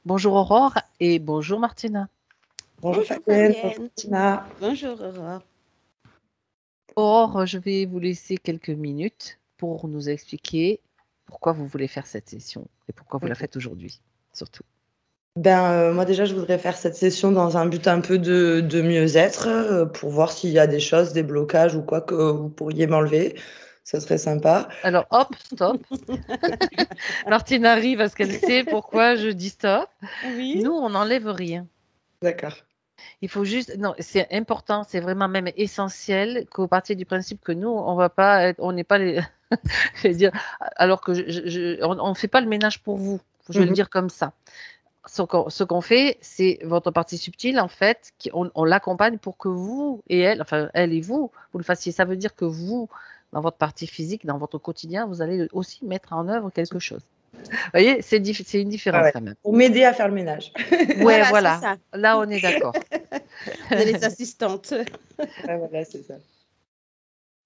Bonjour Aurore et bonjour Martina. Bonjour Fabienne, bonjour Tina. Bonjour Aurore. Aurore, je vais vous laisser quelques minutes pour nous expliquer pourquoi vous voulez faire cette session et pourquoi vous la faites aujourd'hui, surtout. Moi déjà, je voudrais faire cette session dans un but un peu de mieux-être, pour voir s'il y a des choses, des blocages ou quoi que vous pourriez m'enlever. Ça serait sympa. Alors hop, stop. Martina arrive parce qu'elle sait pourquoi je dis stop. Oui. Nous, on n'enlève rien. D'accord. Il faut juste, non, c'est important, c'est vraiment même essentiel qu'au partir du principe que nous, on va pas être, on n'est pas les, je vais dire, alors que on fait pas le ménage pour vous. Je vais le dire comme ça. Ce qu'on fait, c'est votre partie subtile, en fait, on l'accompagne pour que vous et elle, enfin elle et vous, vous le fassiez. Ça veut dire que vous, dans votre partie physique, dans votre quotidien, vous allez aussi mettre en œuvre quelque chose. Vous voyez, c'est une différence quand même. Pour m'aider à faire le ménage. Ouais, Voilà, c'est ça. Là, on est d'accord. On est les assistantes. Voilà, c'est ça.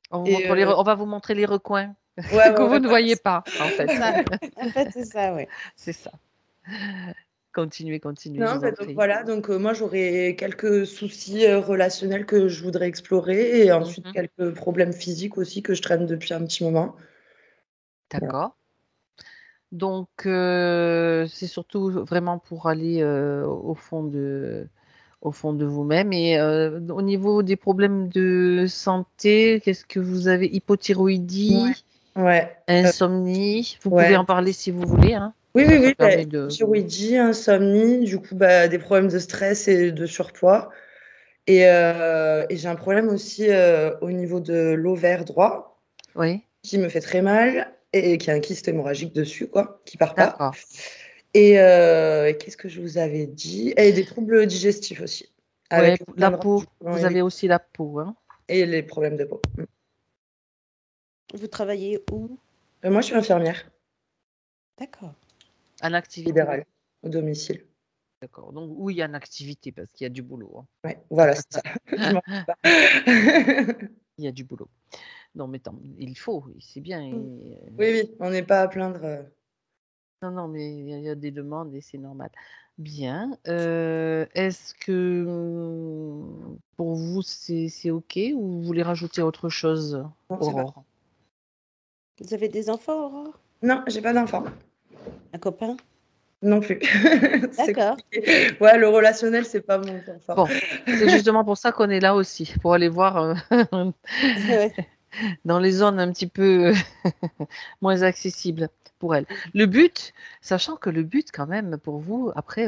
On Et va vous montrer les recoins ouais, que vous ne voilà. voyez pas, en fait. En fait, c'est ça, oui. C'est ça. Continuez, je Non, vous en donc prie. voilà, moi j'aurais quelques soucis relationnels que je voudrais explorer et ensuite quelques problèmes physiques aussi que je traîne depuis un petit moment. Voilà. D'accord. Donc, c'est surtout vraiment pour aller au fond de vous-même. Et au niveau des problèmes de santé, qu'est-ce que vous avez? Hypothyroïdie, Ouais. insomnie. Vous pouvez Ouais. en parler si vous voulez. Hein. Oui, Ça oui, permet de. thyroïdie, insomnie, du coup, des problèmes de stress et de surpoids. Et j'ai un problème aussi au niveau de l'ovaire droit Oui, qui me fait très mal et qui a un kyste hémorragique dessus, quoi, qui part pas. d'accord. Et qu'est-ce que je vous avais dit? Et des troubles digestifs aussi, Ouais, avec le la syndrome peau. du côlon Vous avez aussi la peau. Hein. et les problèmes de peau. Vous travaillez où? Moi, je suis infirmière D'accord. En activité. libérale au domicile. D'accord. Donc, oui, il y a une activité parce qu'il y a du boulot. Hein. Ouais, voilà, c'est ça. Je m'en fous pas. Il y a du boulot. Non, mais il faut, c'est bien. Oui, oui, on n'est pas à plaindre. Non, mais il y a des demandes et c'est normal. Bien. Est-ce que pour vous, c'est OK ou vous voulez rajouter autre chose, Non, c'est pas. Aurore? Vous avez des enfants, Aurore? Non, j'ai pas d'enfant. Un copain? Non plus. C'est D'accord. compliqué. Ouais, le relationnel, c'est pas mon point fort. Bon, c'est justement pour ça qu'on est là aussi, pour aller voir Ouais. dans les zones un petit peu moins accessibles pour elle. Le but, sachant que le but quand même pour vous, après,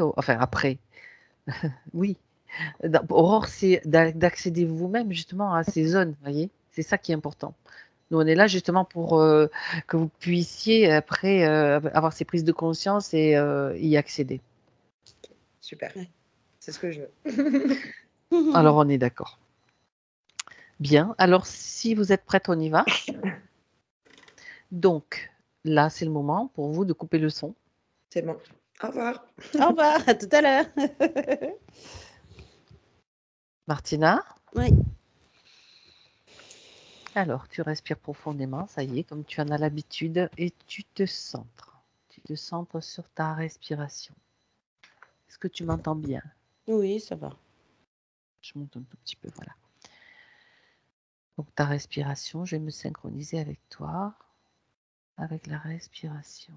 oui, Aurore, c'est d'accéder vous-même justement à ces zones, vous voyez? C'est ça qui est important. Nous, on est là justement pour que vous puissiez après avoir ces prises de conscience et y accéder. Super. Ouais. C'est ce que je veux. Alors, on est d'accord. Bien. Alors, si vous êtes prête, on y va. Donc, là, c'est le moment pour vous de couper le son. C'est bon. Au revoir. Au revoir, à tout à l'heure. Martina? Oui. Alors, tu respires profondément, ça y est, comme tu en as l'habitude, et tu te centres. Tu te centres sur ta respiration. Est-ce que tu m'entends bien? Oui, ça va. Je monte un tout petit peu, voilà. Donc, ta respiration, je vais me synchroniser avec toi, avec la respiration.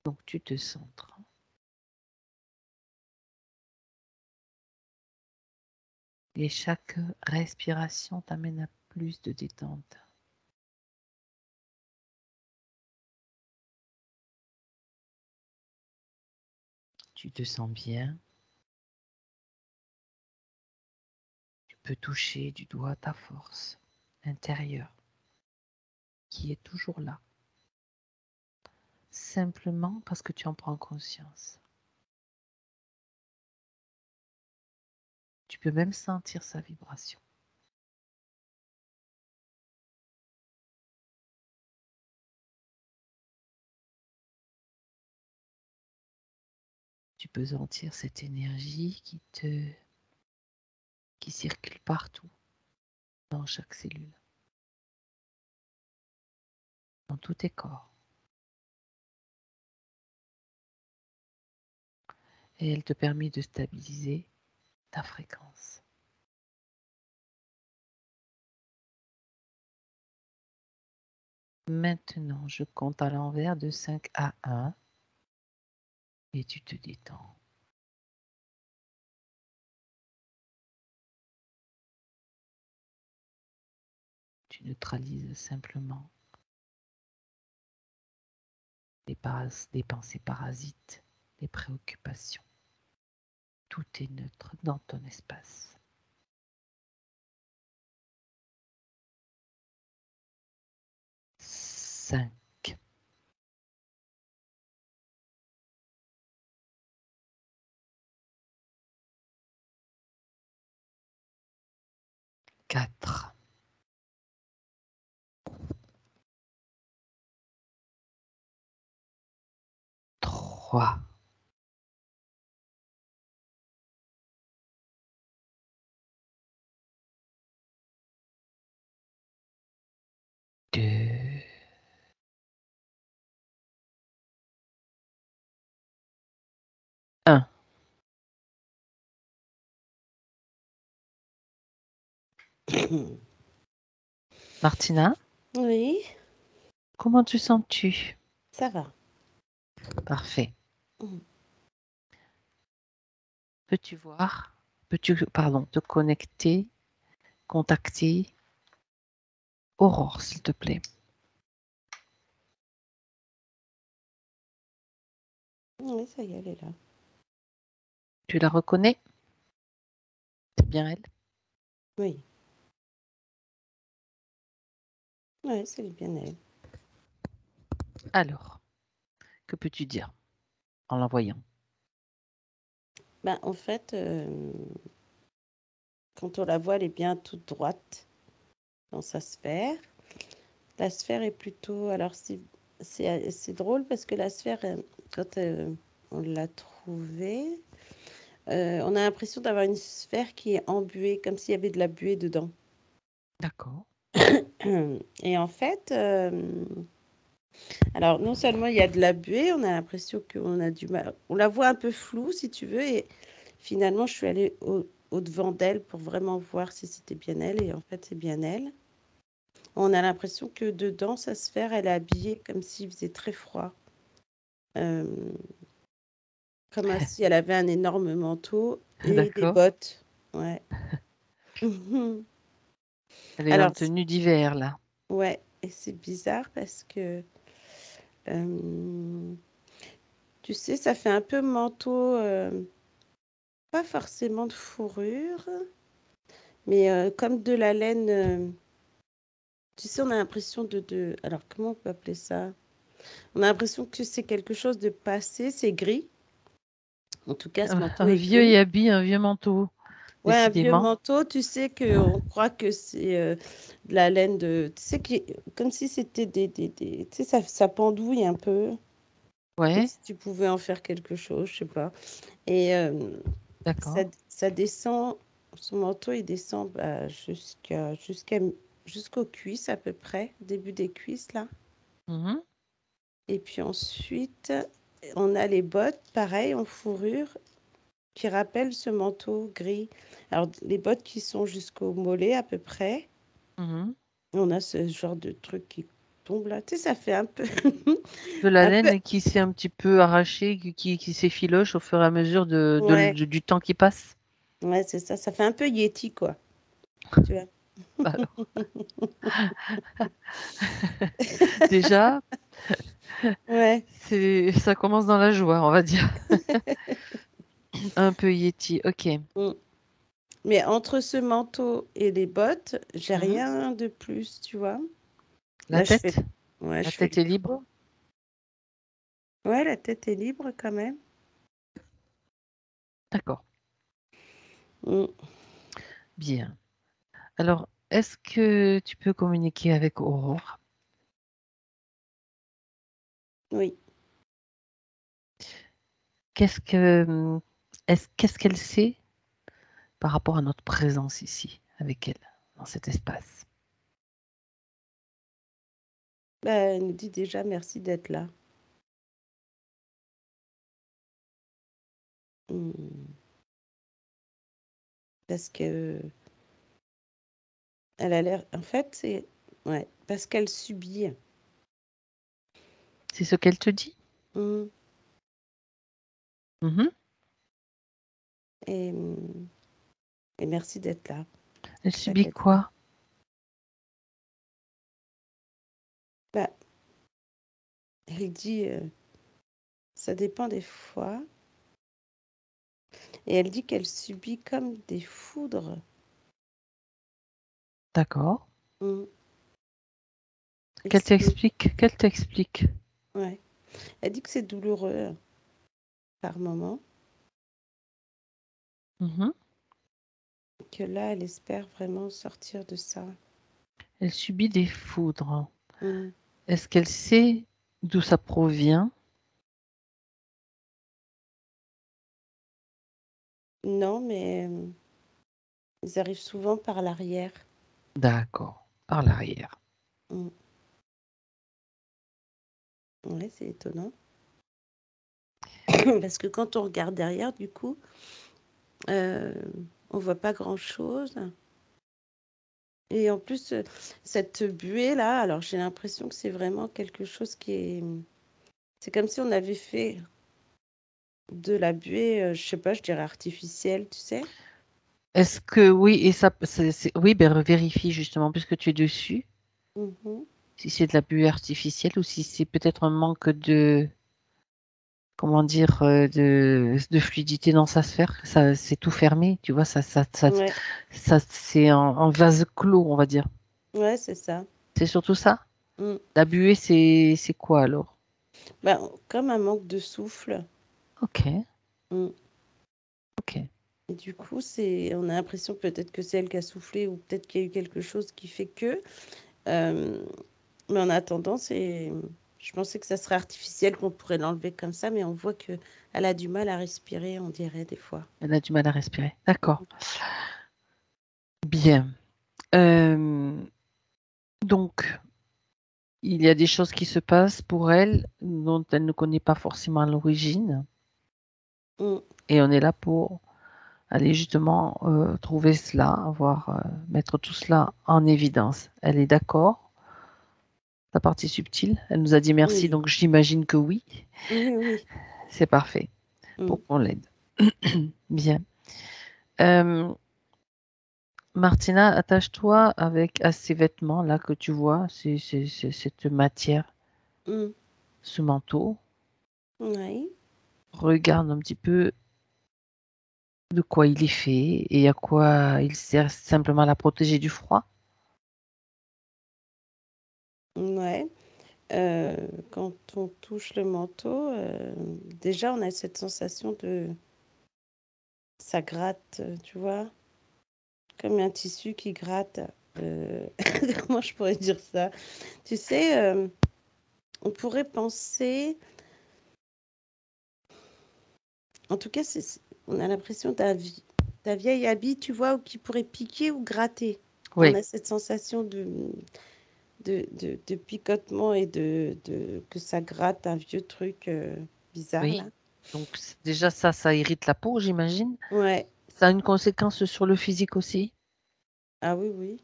Donc, tu te centres. Et chaque respiration t'amène à plus de détente. Tu te sens bien. Tu peux toucher du doigt ta force intérieure qui est toujours là. Simplement parce que tu en prends conscience. Tu peux même sentir sa vibration. Tu peux sentir cette énergie qui circule partout, dans chaque cellule. dans tous tes corps. Et elle te permet de stabiliser ta fréquence. Maintenant, je compte à l'envers de 5 à 1 et tu te détends. Tu neutralises simplement les pensées parasites, les préoccupations. Tout est neutre dans ton espace. 5. 4. 3. 2. 1. Martina, Oui, comment te sens-tu? ça va. Parfait. Mm. Peux-tu te connecter, contacter Aurore, s'il te plaît? Oui, ça y est, elle est là. Tu la reconnais? C'est bien elle? Oui. Oui, c'est bien elle. Alors, que peux-tu dire en la voyant? Ben, en fait, quand on la voit, elle est bien toute droite dans sa sphère. La sphère est plutôt... Alors, c'est drôle parce que la sphère, quand on l'a trouvée, on a l'impression d'avoir une sphère qui est embuée, comme s'il y avait de la buée dedans. D'accord. Et en fait, alors non seulement il y a de la buée, on a l'impression qu'on a du mal. On la voit un peu floue, si tu veux, et finalement, je suis allée au-devant d'elle pour vraiment voir si c'était bien elle, et en fait, c'est bien elle. On a l'impression que dedans, sa sphère, elle est habillée comme s'il faisait très froid. Euh, comme si elle avait un énorme manteau et des D'accord. bottes. Ouais. Elle est en Alors, tenue d'hiver, là. ouais, et c'est bizarre parce que, euh, tu sais, ça fait un peu manteau, pas forcément de fourrure, mais comme de la laine. Tu sais, on a l'impression Alors, comment on peut appeler ça? On a l'impression que c'est quelque chose de passé, c'est gris. En tout cas, ce manteau Un est vieux gris. habit, un vieux manteau, Ouais, un vieux décidément. manteau, tu sais qu'on croit que c'est de la laine de... Tu sais, comme si c'était Tu sais, ça pendouille un peu. Comme Ouais, si tu pouvais en faire quelque chose, je sais pas. Et d'accord. ça descend, son manteau, il descend jusqu'aux cuisses à peu près, début des cuisses, là. Mhm. Et puis ensuite, on a les bottes, pareil, en fourrure, qui rappellent ce manteau gris. Alors, les bottes qui sont jusqu'au mollet à peu près. Mhm. On a ce genre de truc qui tombe là. Tu sais, ça fait un peu... De la un peu... laine qui s'est un petit peu arrachée, qui s'effiloche au fur et à mesure Ouais, du temps qui passe. ouais, c'est ça. Ça fait un peu Yeti, quoi. Tu vois. Alors, déjà, Ouais. ça commence dans la joie, on va dire. Un peu Yeti, ok. Mm. Mais entre ce manteau et les bottes, j'ai Mhm. rien de plus, tu vois. La Là, je tête? fais... Ouais, La je fais tête le est libre? tour. Ouais, la tête est libre quand même. D'accord, Mm. bien. Alors, est-ce que tu peux communiquer avec Aurore? Oui. Qu'est-ce qu'elle sait par rapport à notre présence ici, avec elle, dans cet espace? Elle nous dit déjà merci d'être là. Parce que elle a l'air. En fait, c'est. Ouais, parce qu'elle subit. C'est ce qu'elle te dit? Mmh. Et, et merci d'être là. Elle C'est ça subit qu'elle dit. quoi? Elle dit ça dépend des fois. Et elle dit qu'elle subit comme des foudres. D'accord. Mmh. Qu'elle t'explique? Qu'elle t'explique? Ouais. Elle dit que c'est douloureux par moment. Que là, elle espère vraiment sortir de ça. Elle subit des foudres. Mmh. Est-ce qu'elle sait d'où ça provient? Non, mais ils arrivent souvent par l'arrière. D'accord, par l'arrière. Mmh. Ouais, c'est étonnant. Parce que quand on regarde derrière, du coup, on voit pas grand-chose. Et en plus, cette buée-là, alors j'ai l'impression que c'est vraiment quelque chose qui est... C'est comme si on avait fait de la buée, je sais pas, je dirais artificielle, tu sais? Est-ce que oui, et ça, oui, ben vérifie justement puisque tu es dessus, Mmh. si c'est de la buée artificielle ou si c'est peut-être un manque de, comment dire, de fluidité dans sa sphère. Ça, c'est tout fermé, tu vois, Ouais, c'est un vase clos, on va dire. ouais, c'est ça. C'est surtout ça? Mmh. La buée, c'est quoi alors? Comme un manque de souffle. Ok, Mmh. ok. Et du coup, on a l'impression peut-être que c'est elle qui a soufflé ou peut-être qu'il y a eu quelque chose qui fait que. Mais en attendant, je pensais que ça serait artificiel, qu'on pourrait l'enlever comme ça, mais on voit qu'elle a du mal à respirer, on dirait des fois. Elle a du mal à respirer. D'accord. Bien. Donc, il y a des choses qui se passent pour elle dont elle ne connaît pas forcément l'origine. Mmh. Et on est là pour aller justement trouver cela, mettre tout cela en évidence. Elle est d'accord? La partie subtile, elle nous a dit merci, Oui, donc j'imagine que oui. oui, oui. C'est parfait Mmh. pour qu'on l'aide. Bien. Martina, attache-toi à ces vêtements-là que tu vois, cette matière, Mmh. ce manteau. Oui. Regarde un petit peu de quoi il est fait et à quoi il sert simplement à la protéger du froid. Ouais. Quand on touche le manteau, déjà, on a cette sensation de... Ça gratte, tu vois? Comme un tissu qui gratte. Comment je pourrais dire ça? Tu sais, on pourrait penser... En tout cas, on a l'impression d'un vieil habit, tu vois, ou qui pourrait piquer ou gratter. On Oui, a cette sensation de picotement et que ça gratte un vieux truc bizarre, là. oui. Donc déjà ça irrite la peau, j'imagine. Ouais. Ça a une conséquence sur le physique aussi. Ah oui, oui.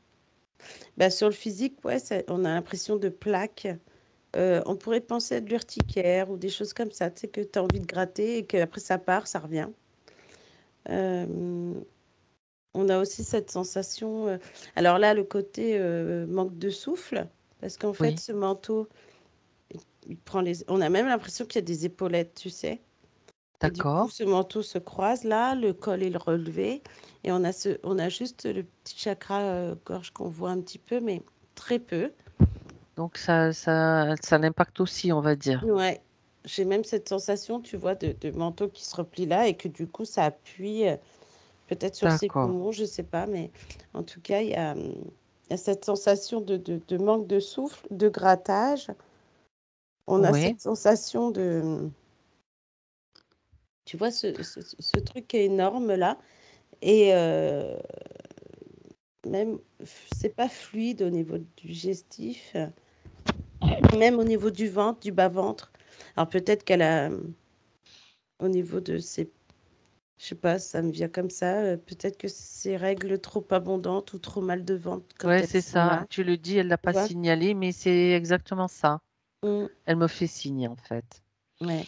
Sur le physique, ouais, on a l'impression de plaques. On pourrait penser à de l'urticaire ou des choses comme ça, tu sais, que tu as envie de gratter et qu'après ça part, ça revient. Euh, On a aussi cette sensation, alors là, le côté, manque de souffle, parce qu'en fait, Oui, ce manteau, il prend on a même l'impression qu'il y a des épaulettes, tu sais? Et du coup, d'accord. ce manteau se croise là, le col est relevé et on a juste le petit chakra, gorge qu'on voit un petit peu, mais très peu. Donc ça l'impacte aussi, on va dire. Ouais, j'ai même cette sensation, tu vois, de manteau qui se replie là et que du coup, ça appuie, peut-être sur ses D'accord. poumons, je sais pas, mais en tout cas, il y a cette sensation de manque de souffle, de grattage. On a Oui, cette sensation de, tu vois, ce truc énorme là, et même, c'est pas fluide au niveau du digestif. Même au niveau du ventre, du bas-ventre. Alors peut-être qu'elle a, au niveau de ses, je sais pas, ça me vient comme ça, peut-être que ses règles trop abondantes ou trop mal de ventre quand Ouais, elles c'est sont ça. là, Tu le dis, elle l'a tu pas vois? signalé, mais c'est exactement ça. Mmh, Elle me fait signe, en fait. ouais.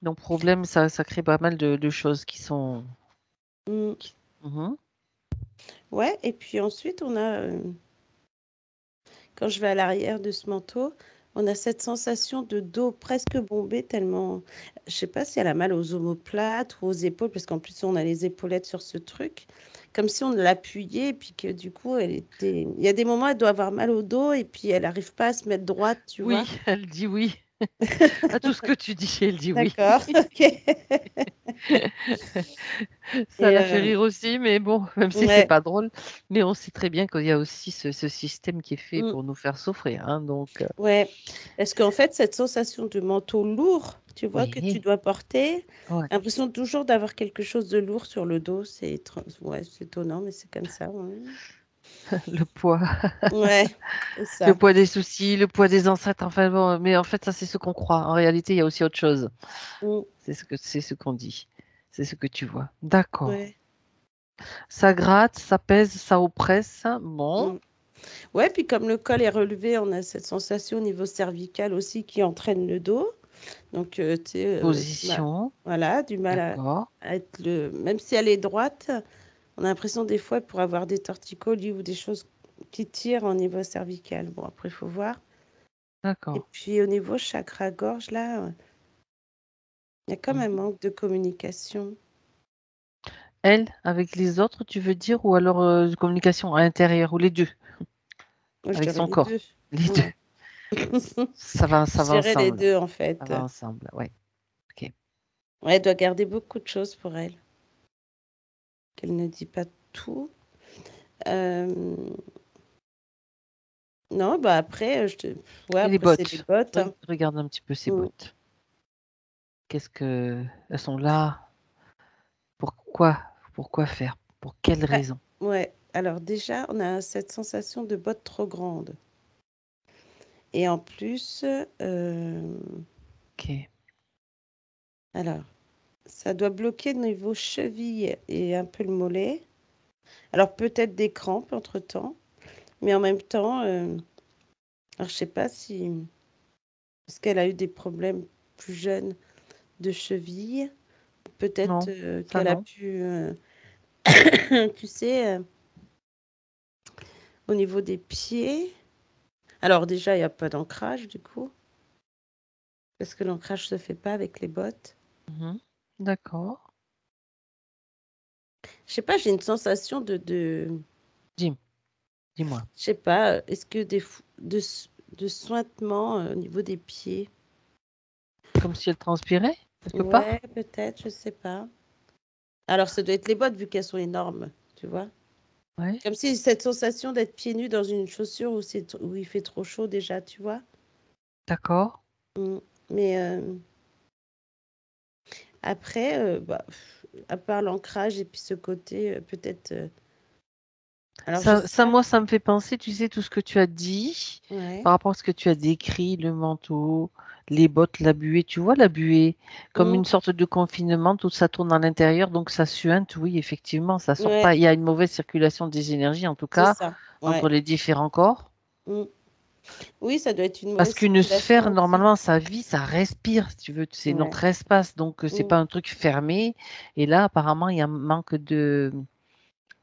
Donc, problème, ça crée pas mal de choses qui sont. Mmh. Mhm. Ouais, et puis ensuite, on a, quand je vais à l'arrière de ce manteau, on a cette sensation de dos presque bombé tellement, je sais pas si elle a mal aux omoplates ou aux épaules, parce qu'en plus on a les épaulettes sur ce truc, comme si on l'appuyait et puis que du coup il y a des moments elle doit avoir mal au dos et puis elle arrive pas à se mettre droite, tu Oui, vois? elle dit oui. À tout ce que tu dis, elle dit oui. D'accord, OK. Ça Et la fait rire aussi, mais bon, même si c'est ouais, pas drôle, mais on sait très bien qu'il y a aussi ce système qui est fait mmh, pour nous faire souffrir, hein, donc ouais. Parce qu'en fait, cette sensation de manteau lourd, tu vois, que tu oui, dois porter, ouais, l'impression toujours d'avoir quelque chose de lourd sur le dos, ouais, c'est étonnant, mais c'est comme ça, ouais. le poids, Ouais, c'est le ça. poids des soucis, le poids des ancêtres, enfin bon, mais en fait, ça c'est ce qu'on croit. En réalité, il y a aussi autre chose. Mmh, C'est ce qu'on dit. C'est ce que tu vois. D'accord. ouais, Ça gratte, ça pèse, ça oppresse. Bon, mmh. Ouais, puis comme le col est relevé, on a cette sensation au niveau cervical aussi qui entraîne le dos. Donc, tu sais, position, voilà, du mal d'accord. à être même si elle est droite, on a l'impression des fois pour avoir des torticolis ou des choses qui tirent au niveau cervical. Bon, après, il faut voir. Et D'accord. puis au niveau chakra-gorge, là, il y a comme un Mhm. manque de communication. Elle, avec les autres, tu veux dire, ou alors communication à l'intérieur, ou les deux, Moi, je avec dirais son les corps. 2. Les deux. Ouais. Ça Je va dirais les ensemble. 2 en Ça fait. va ensemble, ouais. Ok. Ouais, elle doit garder beaucoup de choses pour elle, qu'elle ne dit pas tout. Hem, non, bah, après, ouais, Et les après c'est les bottes. bottes, hein. Regarde un petit peu ses Mmh. bottes. Qu'est-ce que elles sont là? Pourquoi? Pourquoi faire? Pour quelle Bah, raison? ouais, alors déjà, on a cette sensation de bottes trop grandes et en plus, Ok. alors ça doit bloquer au niveau cheville et un peu le mollet. Alors peut-être des crampes entre-temps, mais en même temps, alors je sais pas si est-ce qu'elle a eu des problèmes plus jeunes de cheville? Peut-être, Non, ça qu'elle a non. pu, tu sais, au niveau des pieds, alors déjà, il y a pas d'ancrage du coup, parce que l'ancrage se fait pas avec les bottes. Mhm. D'accord. Je sais pas, j'ai une sensation de Dis, dis-moi. je sais pas, est-ce que des f de suintement, au niveau des pieds? Comme si elle transpirait, quelque Ouais, part? peut-être, je sais pas. Alors ça doit être les bottes vu qu'elles sont énormes, tu vois? Ouais. Comme si cette sensation d'être pieds nus dans une chaussure où il fait trop chaud déjà, tu vois? D'accord. Mmh, mais après, bah, à part l'ancrage et puis ce côté, peut-être, alors je sais pas. Moi, ça me fait penser, tu sais, tout ce que tu as dit, Ouais. par rapport à ce que tu as décrit, le manteau, les bottes, la buée. Tu vois, la buée, comme Mmh, une sorte de confinement, tout ça tourne à l'intérieur, donc ça suinte, oui, effectivement, ça sort ouais, pas. Il y a une mauvaise circulation des énergies, en tout c'est cas, ça, entre ouais. les différents corps. Mmh. Oui, ça doit être une Parce mauvaise qu'une circulation sphère, aussi. normalement, ça vit, ça respire, si tu veux, c'est Ouais. notre espace, donc c'est Mmh. pas un truc fermé. Et là, apparemment, il y a un manque de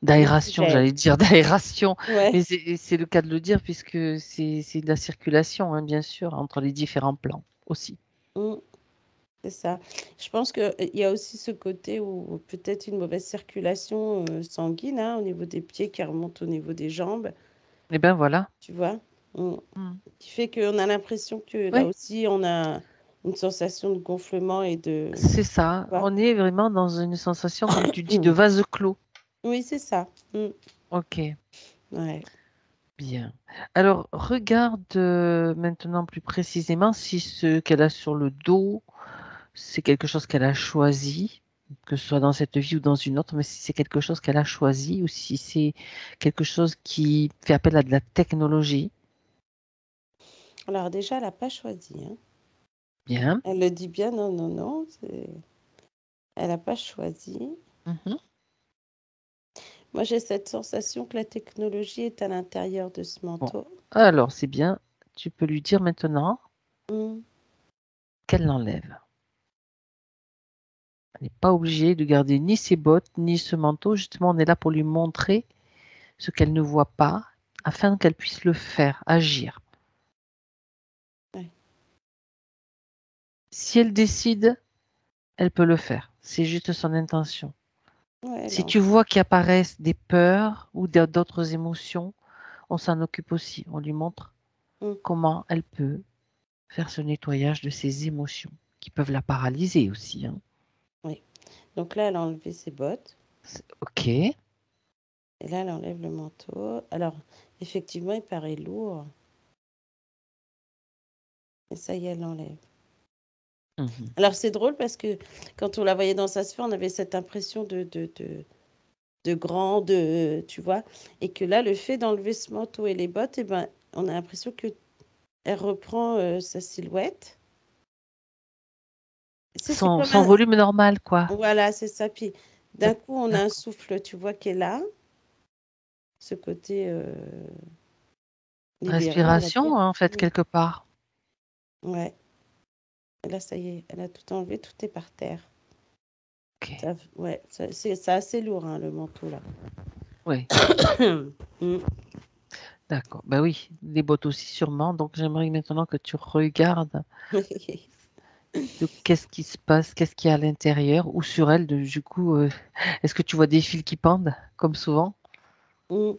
d'aération, D'oxygène. j'allais dire d'aération, mais Ouais. c'est le cas de le dire puisque c'est de la circulation, hein, bien sûr, entre les différents plans aussi. Mmh. C'est ça. Je pense qu'il y a aussi ce côté où peut-être une mauvaise circulation, sanguine, hein, au niveau des pieds qui remonte au niveau des jambes, Et ben voilà. tu vois? Mmh. Mm. Qui fait qu'on a l'impression que là Oui, aussi on a une sensation de gonflement et de, c'est ça. tu vois? On est vraiment dans une sensation, comme tu dis, de Mmh. vase clos. Oui, c'est ça. Mmh. Ok, Ouais. bien. Alors, regarde maintenant plus précisément si ce qu'elle a sur le dos, c'est quelque chose qu'elle a choisi, que ce soit dans cette vie ou dans une autre, mais si c'est quelque chose qu'elle a choisi ou si c'est quelque chose qui fait appel à de la technologie. Alors déjà, elle n'a pas choisi. Hein. Bien. Elle le dit bien, non, non, non. Elle n'a pas choisi. Mhm. Moi, j'ai cette sensation que la technologie est à l'intérieur de ce Bon, manteau. alors c'est bien. Tu peux lui dire maintenant Mm. qu'elle l'enlève. Elle n'est pas obligée de garder ni ses bottes, ni ce manteau. Justement, on est là pour lui montrer ce qu'elle ne voit pas, afin qu'elle puisse le faire, agir. Ouais. Si elle décide, elle peut le faire. C'est juste son intention. Ouais, Si elle tu vois qu'il apparaissent des peurs ou d'autres émotions, on s'en occupe aussi. On lui montre Mm. comment elle peut faire ce nettoyage de ses émotions, qui peuvent la paralyser aussi. Hein. Oui. Donc là, elle a enlevé ses bottes. Ok. Et là, elle enlève le manteau. Alors, effectivement, il paraît lourd. Et ça y est, elle l'enlève. Mhm. Alors, c'est drôle parce que quand on la voyait dans sa sphère, on avait cette impression de grand, tu vois. Et que là, le fait d'enlever ce manteau et les bottes, eh ben, on a l'impression que elle reprend sa silhouette. C'est comme Son volume normal, quoi. Voilà, c'est ça. Puis d'un coup, on a un souffle, tu vois, qui est là. Ce côté libéré, on va dire. Respiration, hein, en fait, Mm. quelque part. Ouais. Et là, ça y est, elle a tout enlevé, tout est par terre. Ok. Ouais, c'est assez lourd, hein, le manteau, là. Oui, Mm. d'accord. Ben oui, les bottes aussi, sûrement. Donc, j'aimerais maintenant que tu regardes de qu'est-ce qui se passe, qu'est-ce qu'il y a à l'intérieur ou sur elle. Du coup, est-ce que tu vois des fils qui pendent, comme souvent? Mm.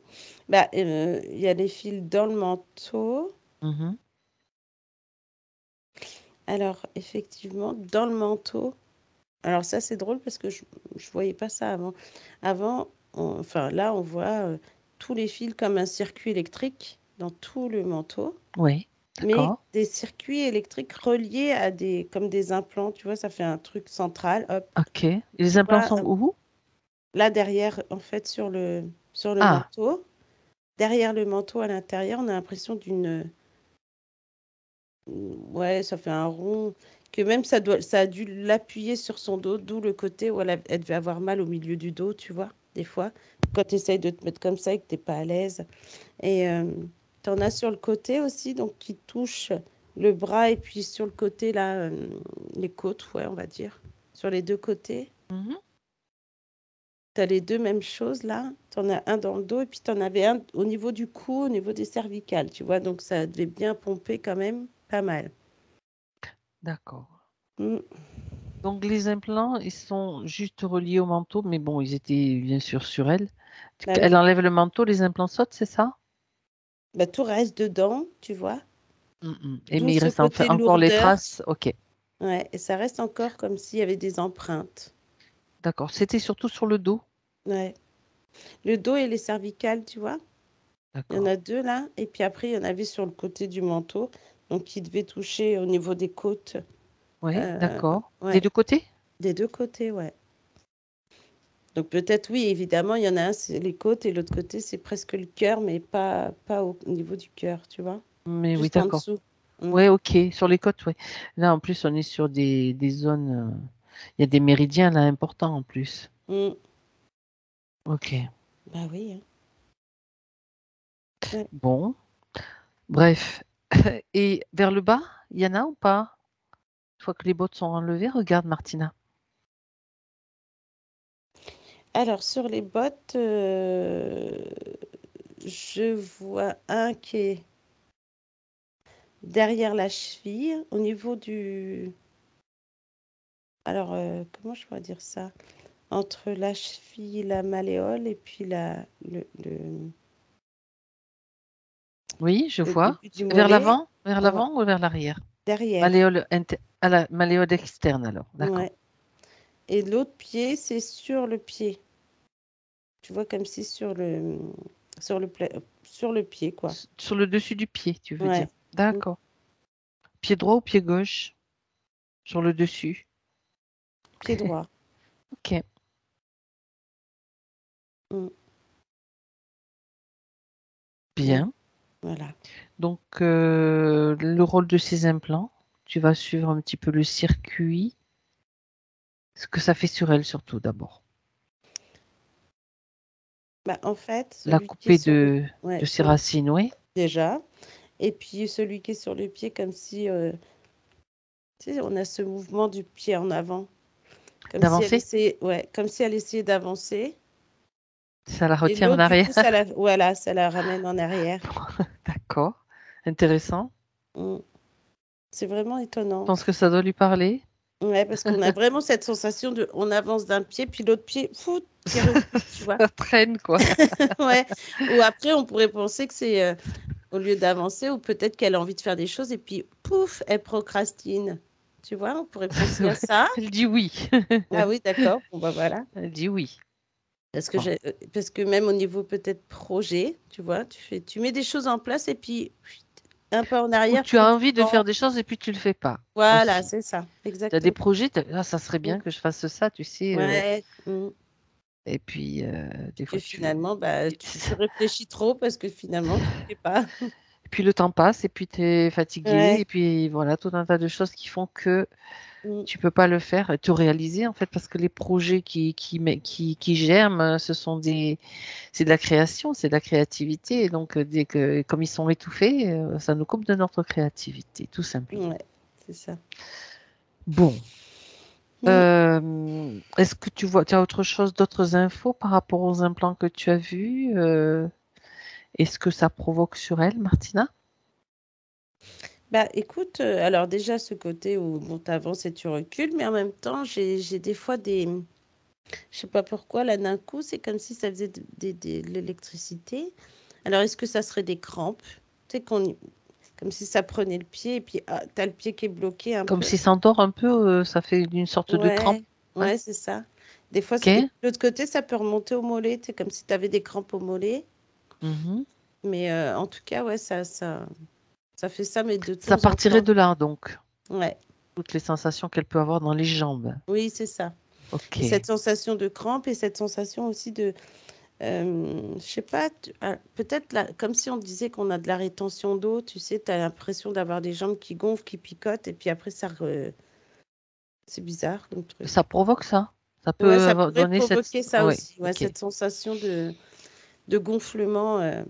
Bah, il y a les fils dans le manteau. Mhm. Alors, effectivement, dans le manteau. Alors ça, c'est drôle parce que je voyais pas ça avant. Avant, enfin là, on voit tous les fils comme un circuit électrique dans tout le manteau, Oui, mais d'accord. des circuits électriques reliés à comme des implants. Tu vois, ça fait un truc central. Hop, Ok. Et tu les implants vois, sont où? là derrière, en fait, sur le Ah, manteau, derrière le manteau à l'intérieur, on a l'impression ouais, ça fait un rond, que même ça a dû l'appuyer sur son dos, d'où le côté où elle devait avoir mal au milieu du dos, tu vois, des fois, quand tu essayes de te mettre comme ça et que tu pas à l'aise. Et tu en as sur le côté aussi, donc qui touche le bras et puis sur le côté, là, les côtes, ouais, on va dire, sur les deux côtés. mhm. Tu as les deux mêmes choses, là. Tu en as un dans le dos et puis tu en avais un au niveau du cou, au niveau des cervicales, tu vois, donc ça devait bien pomper quand même pas mal. D'accord. Mm. Donc, les implants, ils sont juste reliés au manteau, mais bon, ils étaient bien sûr sur elle. Bah oui. Elle enlève le manteau, les implants sautent, c'est ça? Bah, tout reste dedans, tu vois. Mhm. Et D'où mais il ce reste côté encore les lourdeur. traces. Ok, Ouais, et ça reste encore comme s'il y avait des empreintes. d'accord. C'était surtout sur le dos. Ouais. Le dos et les cervicales, tu vois. Il y en D'accord. a deux là. Et puis après, il y en avait sur le côté du manteau. Donc, qui devait toucher au niveau des côtes. Oui, Euh, d'accord. Des ouais, deux côtés? des deux côtés, ouais. Donc, peut-être, oui, évidemment, il y en a un, c'est les côtes. Et l'autre côté, c'est presque le cœur, mais pas au niveau du cœur, tu vois. Mais oui, Juste en d'accord. dessous. Mm. Oui, ok. Sur les côtes, oui. Là, en plus, on est sur des zones. Il y a des méridiens là importants en plus. Mm. Ok. Bah oui. Hein. Ouais. Bon. Bref. Et vers le bas, il y en a ou pas? Une fois que les bottes sont enlevées, regarde, Martina. Alors, sur les bottes, je vois un qui est derrière la cheville, au niveau du... Alors, comment je pourrais dire ça? Entre la cheville, la malléole et puis Oui, je le vois. début du Vers mollet. l'avant? Vers Ouais, l'avant ou vers l'arrière? derrière. À la malléole externe alors. D'accord. Ouais. Et l'autre pied, c'est sur le pied. Tu vois, comme si sur le, pla- sur le pied, quoi. Sur le dessus du pied, tu veux dire. Ouais. Mm. D'accord. Pied droit ou pied gauche? Sur le dessus. Pied droit. Ok. Mm. Ouais. Bien. Voilà. Donc, le rôle de ces implants, tu vas suivre un petit peu le circuit, ce que ça fait sur elle surtout d'abord. Bah, en fait, La celui qui est couper sur le... de Ouais, ses racines, oui. déjà. Et puis celui qui est sur le pied, comme si, tu sais, on a ce mouvement du pied en avant. Comme si elle D'avancer, essayait, ouais, comme si elle essayait d'avancer. ça la Et retient en l'autre, du arrière. coup, voilà, ça la ramène en arrière. D'accord, intéressant. Mm. C'est vraiment Je étonnant. pense que ça doit lui parler. Ouais, parce qu'on a vraiment cette sensation de, on avance d'un pied, puis l'autre pied, fou, qui recule, tu vois. Ça traîne, quoi. Ouais. Ou après, on pourrait penser que c'est au lieu d'avancer, ou peut-être qu'elle a envie de faire des choses, et puis pouf, elle procrastine. Tu vois, on pourrait penser à ça. Elle dit oui. Ah oui, d'accord. Bon, bah voilà. Elle dit oui. Parce Bon. parce que même au niveau peut-être projet, tu vois, tu mets des choses en place et puis chut, un pas en Ou arrière tu pour as du envie de vent. faire des choses et puis tu le fais pas Voilà, aussi. c'est ça, Tu as des exactement. projets, ah, ça serait Mm. bien que je fasse ça, tu sais. Ouais. Et puis, des fois, Et finalement, bah, et tu réfléchis trop parce que finalement, tu ne fais pas. puis le temps passe, et puis tu es fatigué, Ouais. et puis voilà, tout un tas de choses qui font que Mm. tu peux pas le faire, te réaliser en fait, parce que les projets qui germent, c'est de la création, c'est de la créativité. Et donc, comme ils sont étouffés, ça nous coupe de notre créativité, tout simplement. Ouais, c'est ça. Bon. Mm. Est-ce que tu as autre chose, d'autres infos par rapport aux implants que tu as vus? Est-ce que ça provoque sur elle, Martina? Bah, écoute, alors déjà, ce côté où bon, tu avances et tu recules, mais en même temps, j'ai des fois des. Je sais pas pourquoi, là, d'un coup, c'est comme si ça faisait de l'électricité. Alors, est-ce que ça serait des crampes? Tu sais, comme si ça prenait le pied et puis ah, tu as le pied qui est bloqué un Comme peu. si ça endort un peu, ça fait une sorte de crampe. Ouais, Ouais. ouais, c'est ça. Des fois, Ok. et puis de l'autre côté, ça peut remonter au mollet, tu sais, comme si tu avais des crampes au mollet. Mhm. Mais en tout cas, ouais, ça fait ça, mais de Ça temps en partirait temps. de là, donc, Ouais, toutes les sensations qu'elle peut avoir dans les jambes. oui, c'est ça. Ok. Et cette sensation de crampe et cette sensation aussi de, je sais pas, peut-être comme si on disait qu'on a de la rétention d'eau, tu sais, tu as l'impression d'avoir des jambes qui gonflent, qui picotent, et puis après, c'est bizarre comme truc. Ça provoque ça. Ça Ouais, peut ça pourrait donner cette... provoquer ça Oui, aussi, ouais, ok. cette sensation de gonflement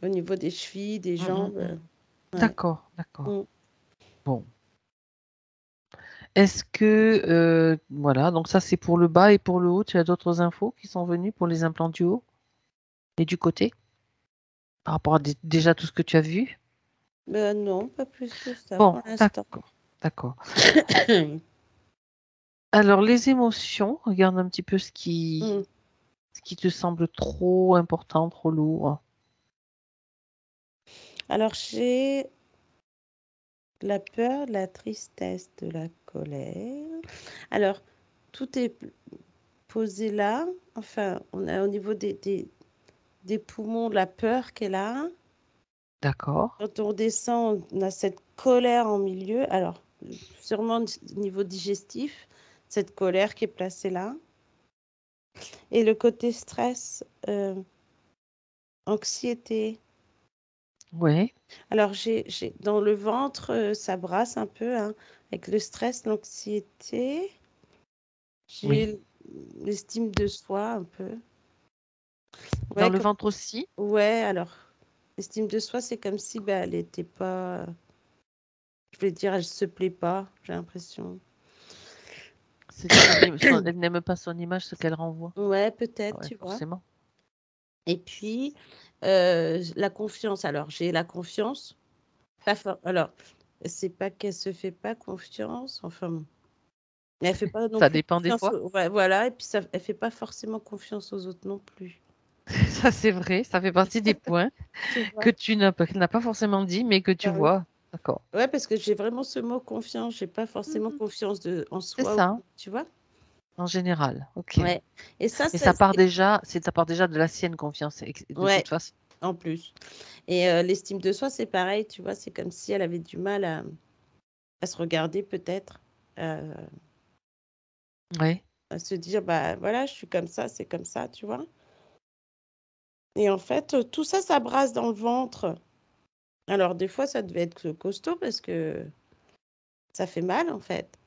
au niveau des chevilles, des Mm, mm, jambes. mm. Ouais. D'accord, d'accord. Mm. Bon. Est-ce que, voilà, donc ça c'est pour le bas, et pour le haut, tu as d'autres infos qui sont venues pour les implants du haut et du côté, par rapport à déjà tout ce que tu as vu? Ben non, pas plus que ça Bon, pour l'instant. d'accord, d'accord. Alors, les émotions, regarde un petit peu Mm. ce qui te semble trop important, trop lourd. Alors, j'ai la peur, la tristesse, de la colère. Alors, tout est posé là. Enfin, on a au niveau des poumons la peur qu'elle a. D'accord, Quand on descend, on a cette colère en milieu. Alors, sûrement au niveau digestif, cette colère qui est placée là. Et le côté stress, anxiété. oui, Alors, dans le ventre, ça brasse un peu, hein, avec le stress, l'anxiété. oui. J'ai l'estime de soi un peu. Dans Ouais, le ventre aussi, ouais, alors, l'estime de soi, c'est comme si bah, elle n'était pas. Je vais dire, elle se plaît pas, j'ai l'impression. elle n'aime pas son image, ce qu'elle renvoie. Ouais, Ah peut-être, ouais, tu vois. forcément. Et puis, la confiance. Alors, j'ai la confiance. Alors, c'est pas qu'elle se fait pas confiance, enfin, bon. Mais elle fait pas non Ça plus dépend des confiance fois. ouais, voilà, et puis elle fait pas forcément confiance aux autres non plus. Ça, c'est vrai, ça fait partie des points Tu que vois? qu'elle n'a pas forcément dit, mais que tu Bah oui. vois. D'accord. Ouais, parce que j'ai vraiment ce mot confiance, j'ai pas forcément Mhm. confiance en C'est soi, ça, tu vois? en général. Ok. Ouais. Et ça, Et ça part déjà de la sienne confiance, de ouais, toute façon. en plus. Et l'estime de soi, c'est pareil, tu vois, c'est comme si elle avait du mal à se regarder peut-être, euh, Oui. à se dire, bah voilà, je suis comme ça, c'est comme ça, tu vois? Et en fait, tout ça, ça brasse dans le ventre. Alors, des fois, ça devait être costaud parce que ça fait mal, en fait.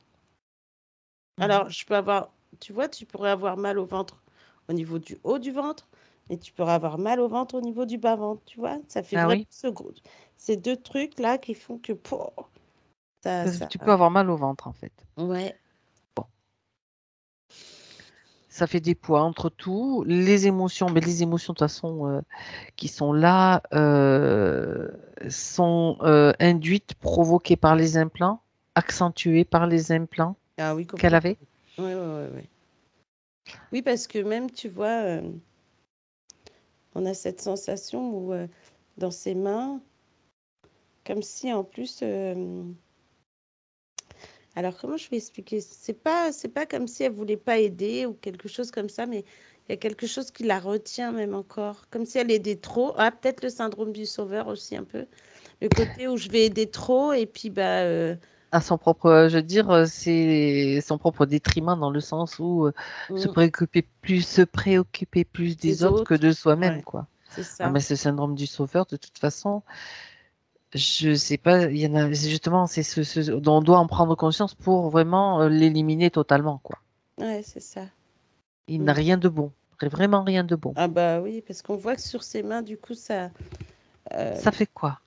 Alors, je peux avoir, tu vois, tu pourrais avoir mal au ventre au niveau du haut du ventre et tu pourrais avoir mal au ventre au niveau du bas-ventre, tu vois. Ça fait Ah vraiment oui, ces deux trucs-là qui font que ça, tu peux avoir mal au ventre en fait. ouais, Ça fait des poids entre tout. Les émotions, mais les émotions de toute façon qui sont là sont induites, provoquées par les implants, accentuées par les implants ah oui, qu'elle complètement. avait. Ouais, ouais, ouais, ouais. Oui, parce que même, tu vois, on a cette sensation où dans ses mains, comme si en plus, alors comment je vais expliquer? C'est pas comme si elle voulait pas aider ou quelque chose comme ça, mais il y a quelque chose qui la retient même encore, comme si elle aidait trop. Ah, peut-être le syndrome du sauveur aussi un peu. Le côté où je vais aider trop et puis bah À son propre, je veux dire, c'est son propre détriment dans le sens où mm, se préoccuper plus des des autres que autres. de soi-même, Ouais, quoi. c'est Ah, ça. mais ce syndrome du sauveur, de toute façon, je sais pas, il y en a, c'est justement, c'est ce dont on doit en prendre conscience pour vraiment l'éliminer totalement, quoi. Ouais, c'est ça. Il n'a Mm. rien de bon, vraiment rien de bon. Ah bah oui, parce qu'on voit que sur ses mains, du coup, ça, euh, Ça fait quoi?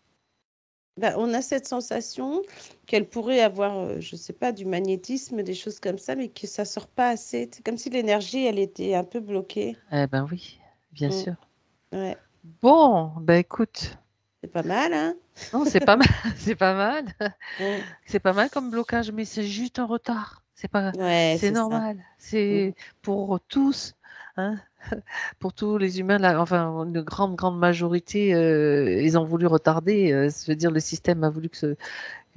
bah, on a cette sensation qu'elle pourrait avoir, je sais pas, du magnétisme, des choses comme ça, mais que ça sort pas assez. C'est comme si l'énergie, elle était un peu bloquée. Eh ben oui, bien Mm. sûr. Ouais, Bon, ben écoute, c'est pas mal, hein? non, c'est pas mal, c'est pas mal, Mm. c'est pas mal comme blocage, mais c'est juste un retard. C'est pas, Ouais, c'est c'est ça. normal. Mm. C'est pour tous, hein, pour tous les humains, là, enfin, une grande majorité, ils ont voulu retarder. Je veux dire, le système a voulu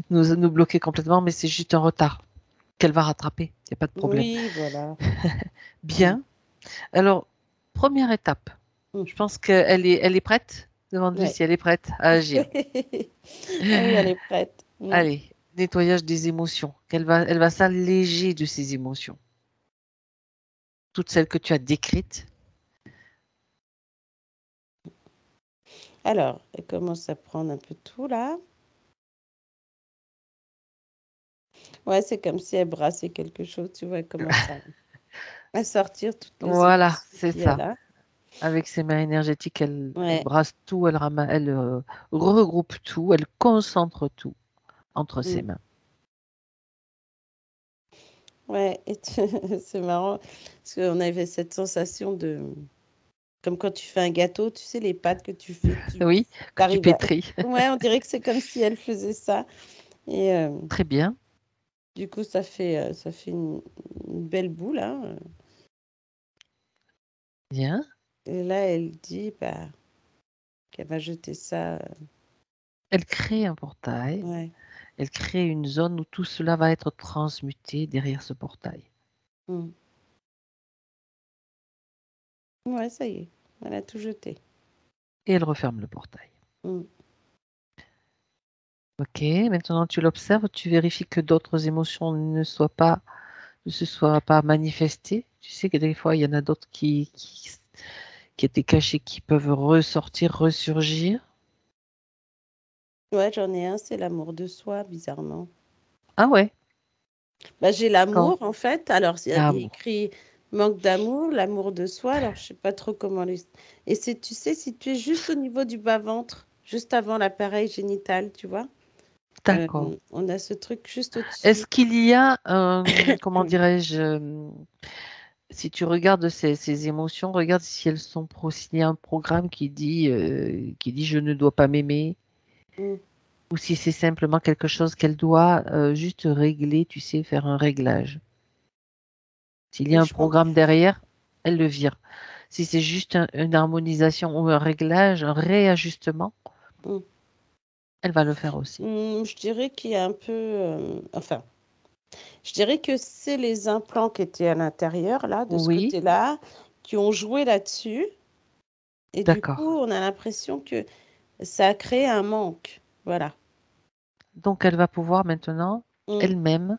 nous bloquer complètement, mais c'est juste un retard qu'elle va rattraper. Il n'y a pas de problème. Oui, voilà. Mm. Bien. Alors, première étape. Mm. Je pense elle est prête. Demande-lui Ouais. si elle est prête à agir. Ah oui, elle est prête. Mm. Allez, nettoyage des émotions. Elle va s'alléger de ses émotions. Toutes celles que tu as décrites. Alors, elle commence à prendre un peu tout là. Ouais, c'est comme si elle brassait quelque chose, tu vois, elle commence à sortir toutes les Voilà, émotions c'est qu'il y a ça. là. Avec ses mains énergétiques, elle Ouais. brasse tout, elle regroupe tout, elle concentre tout entre ses Mm. mains. Ouais, et c'est marrant parce qu'on avait cette sensation de comme quand tu fais un gâteau, tu sais, les pâtes que tu fais, tu Oui, que tu arrives à pétris. ouais, on dirait que c'est comme si elle faisait ça et Très bien. du coup, ça fait une belle boule, hein, Bien. et là, elle dit, bah, qu'elle va jeter ça, Elle crée un portail. ouais. Elle crée une zone où tout cela va être transmuté derrière ce portail. Mmh. Ouais, ça y est, elle a tout jeté. Et elle referme le portail. Mmh. Ok, maintenant tu l'observes, tu vérifies que d'autres émotions ne se soient pas manifestées. Tu sais que des fois, il y en a d'autres qui étaient cachées, qui peuvent ressortir, ressurgir. Ouais, j'en ai un, c'est l'amour de soi, bizarrement. Ah ouais, Bah, j'ai quand? l'amour, en fait. Alors, il y a L'amour. écrit manque d'amour, l'amour de soi. Alors, je sais pas trop comment les... Et c'est, tu sais, situé juste au niveau du bas-ventre, juste avant l'appareil génital, tu vois. D'accord. On a ce truc juste Est-ce au-dessus. qu'il y a, comment dirais-je, si tu regardes ces émotions, regarde si elles sont s'il y a un programme qui dit je ne dois pas m'aimer, Mm. ou si c'est simplement quelque chose qu'elle doit juste régler, tu sais, faire un réglage. S'il y a Oui, un je pense. programme derrière, elle le vire. Si c'est juste une harmonisation ou un réglage, un réajustement, Mm. elle va le faire aussi. Je dirais qu'il y a un peu... enfin, je dirais que c'est les implants qui étaient à l'intérieur, là, de ce Oui, côté-là, qui ont joué là-dessus. Et du coup, d'accord. on a l'impression que ça a créé un manque. Voilà. Donc elle va pouvoir maintenant Mm. elle-même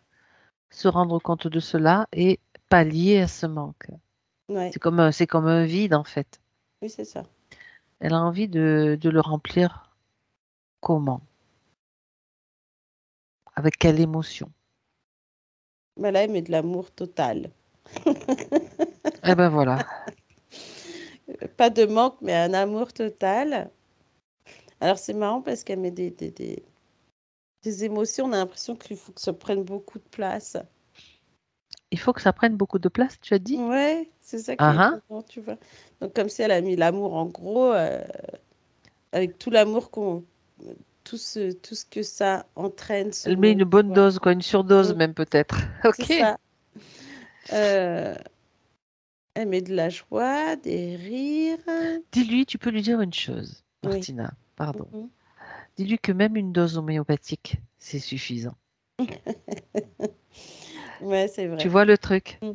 se rendre compte de cela et pallier à ce manque. Ouais. C'est comme un vide en fait. Oui, c'est ça. Elle a envie de le remplir comment? Avec quelle émotion? Bah là, elle met de l'amour total. Eh ben voilà. Pas de manque, mais un amour total. Alors, c'est marrant parce qu'elle met des émotions. On a l'impression qu'il faut que ça prenne beaucoup de place. Il faut que ça prenne beaucoup de place, tu as dit? Ouais, c'est ça qui est Ah ah. étonnant, tu vois. Donc, comme si elle a mis l'amour en gros, avec tout l'amour tout ce que ça entraîne, ce Elle met mot, une tu bonne vois. dose, quoi, une surdose Mm, même peut-être. c'est Ok. ça. Euh, Elle met de la joie, des rires. Dis-lui, tu peux lui dire une chose, Oui. Martina, pardon. Mhm. Dis-lui que même une dose homéopathique, c'est suffisant. Ouais, c'est Tu vrai. vois le truc? Mm.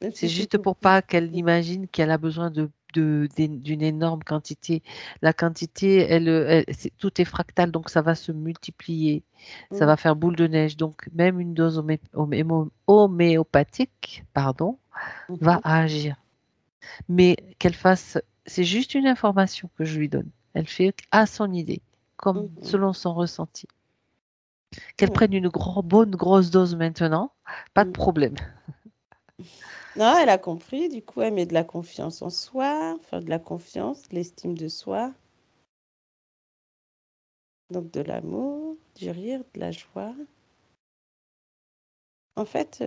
Et C'est puis, c'est juste tout pour petit. pas qu'elle imagine qu'elle a besoin d'une énorme quantité. La quantité, tout est fractal, donc ça va se multiplier. Ça Mm. va faire boule de neige. Donc, même une dose homéopathique, pardon, va Mhm. agir. Mais qu'elle fasse, c'est juste une information que je lui donne. Elle fait à son idée, comme Mhm. selon son ressenti. Qu'elle Ouais. prenne une bonne grosse dose maintenant, pas de Mm. problème. Non, elle a compris. Du coup, elle met de la confiance en soi, enfin de la confiance, de l'estime de soi, donc de l'amour, du rire, de la joie. En fait,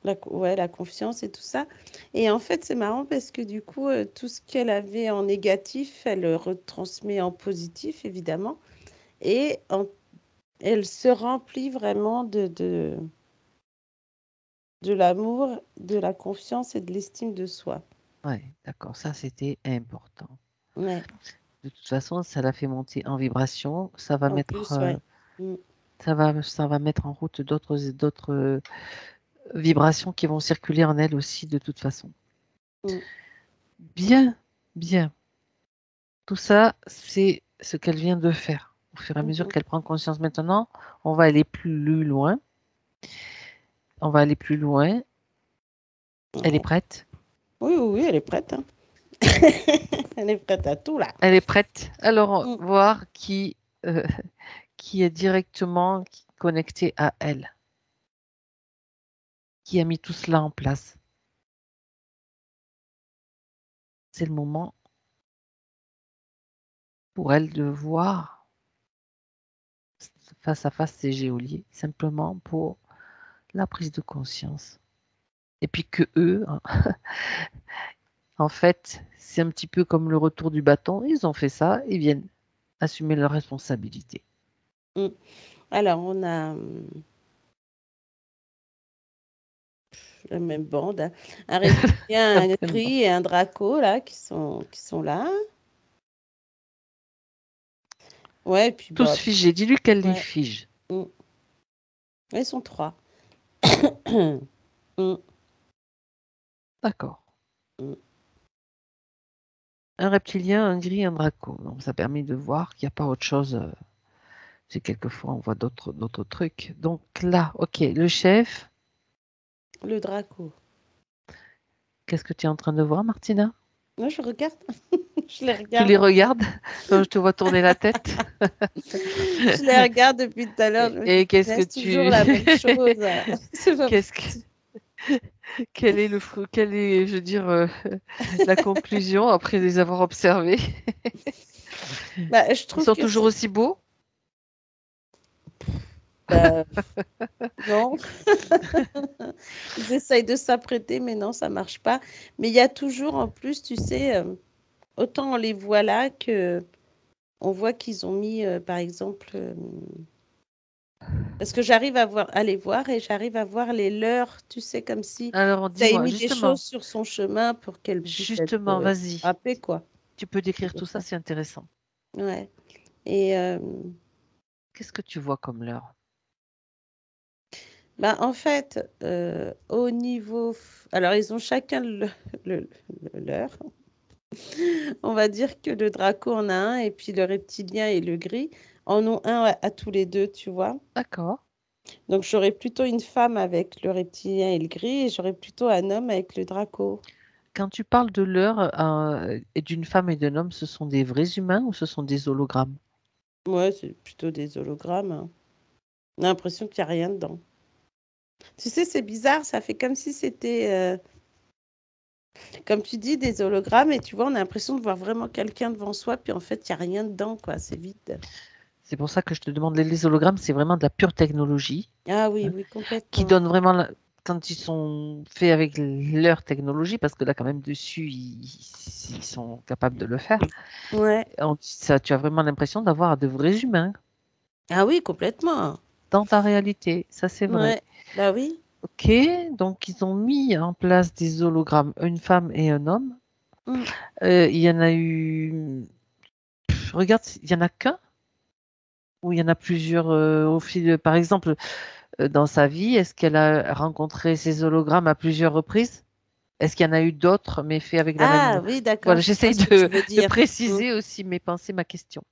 la confiance et tout ça. Et en fait, c'est marrant parce que du coup, tout ce qu'elle avait en négatif, elle le retransmet en positif, évidemment. Et elle se remplit vraiment de l'amour, de la confiance et de l'estime de soi. Ouais, d'accord, ça c'était important. Ouais, De toute façon, ça la fait monter en vibration, ça va en mettre, plus, ouais. Mm, ça va mettre en route d'autres vibrations qui vont circuler en elle aussi de toute façon. mm, Bien, bien. Tout ça, c'est ce qu'elle vient de faire. Au fur et à mesure mhm. qu'elle prend conscience maintenant, on va aller plus loin. On va aller plus loin. Elle est Ouais. prête. Oui, oui, oui, elle est prête, hein. Elle est prête à tout, là. Elle est prête. Alors, Mm. voir euh, qui est directement connecté à elle, qui a mis tout cela en place. C'est le moment pour elle de voir face à face ces geôliers, simplement pour la prise de conscience. Et puis que eux, en fait, c'est un petit peu comme le retour du bâton. Ils ont fait ça, ils viennent assumer leurs responsabilités. Mm. Alors, on a la même bande, hein. Un reptilien, un Certainement. gris et un draco, là, qui sont là. Ouais, et puis, Tous bah, figés. Dis-lui qu'elle les ouais. fige. Mm. Ils sont 3. Mm, D'accord. mm. Un reptilien, un gris, un draco. Donc, ça permet de voir qu'il n'y a pas autre chose. C'est quelquefois, on voit d'autres trucs. Donc là, ok, le chef, Le draco. qu'est-ce que tu es en train de voir, Martina? Moi, je regarde. Je les Tu les regarde. regardes? Je te vois tourner la tête. Je les regarde depuis tout à l'heure. Je me dis, Et qu'est-ce que punaise, toujours tu... la même chose. C'est pas Qu'est-ce que... possible. Quel est quelle est, je veux dire, la conclusion après les avoir observés? Bah, je Ils trouve sont que toujours aussi beaux? bah, non. Ils essayent de s'apprêter, mais non, ça marche pas. Mais il y a toujours, en plus, tu sais, autant on les voit là que on voit qu'ils ont mis, par exemple, parce que j'arrive à les voir et j'arrive à voir les leurs, tu sais, comme si Alors, tu avais dis-moi, mis des choses justement, sur son chemin pour qu'elle puisse être vas-y. frappée, quoi. Tu peux C'est décrire pour tout ça, ça. c'est intéressant. Ouais. Et Qu'est-ce que tu vois comme leurre? bah, en fait, au niveau, alors ils ont chacun le, leur. On va dire que le draco en a un et puis le reptilien et le gris en ont un à tous les deux, tu vois. D'accord. Donc j'aurais plutôt une femme avec le reptilien et le gris et j'aurais plutôt un homme avec le draco. Quand tu parles de l'heure et d'une femme et d'un homme, ce sont des vrais humains ou ce sont des hologrammes? Ouais, c'est plutôt des hologrammes, hein. On a l'impression qu'il n'y a rien dedans. Tu sais, c'est bizarre, ça fait comme si c'était, comme tu dis, des hologrammes et tu vois, on a l'impression de voir vraiment quelqu'un devant soi, puis en fait, il n'y a rien dedans, quoi, c'est vide. C'est pour ça que je te demande, les hologrammes, c'est vraiment de la pure technologie, Ah oui, hein, oui, qui complètement. donne vraiment, quand ils sont faits avec leur technologie, parce que là, quand même, dessus, ils sont capables de le faire, Ouais. tu as vraiment l'impression d'avoir de vrais humains Ah oui, complètement. dans ta réalité. Ça, c'est vrai. Ouais. Bah oui. Ok, donc ils ont mis en place des hologrammes, une femme et un homme. Mm. Il y en a eu, regarde, il y en a qu'un ou il y en a plusieurs au fil, par exemple, dans sa vie, est-ce qu'elle a rencontré ces hologrammes à plusieurs reprises? Est-ce qu'il y en a eu d'autres, mais faits avec la Ah même... oui, d'accord, Voilà, je vois j'essaye ce que tu veux de dire. Mm. préciser aussi mes pensées, ma question.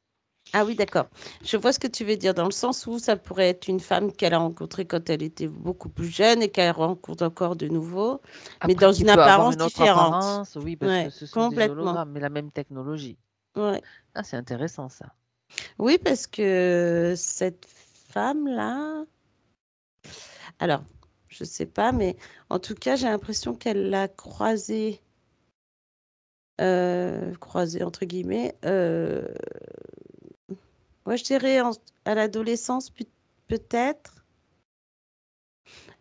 Ah oui, d'accord. Je vois ce que tu veux dire, dans le sens où ça pourrait être une femme qu'elle a rencontrée quand elle était beaucoup plus jeune et qu'elle rencontre encore de nouveau, mais Après, dans qui une peut avoir apparence une autre différente. apparence, oui, parce que Ouais, ce sont des complètement. hologrammes, mais la même technologie. Ouais. Ah, c'est intéressant ça. Oui, parce que cette femme-là, alors, je sais pas, mais en tout cas, j'ai l'impression qu'elle l'a croisée entre guillemets, ouais, je dirais à l'adolescence peut-être,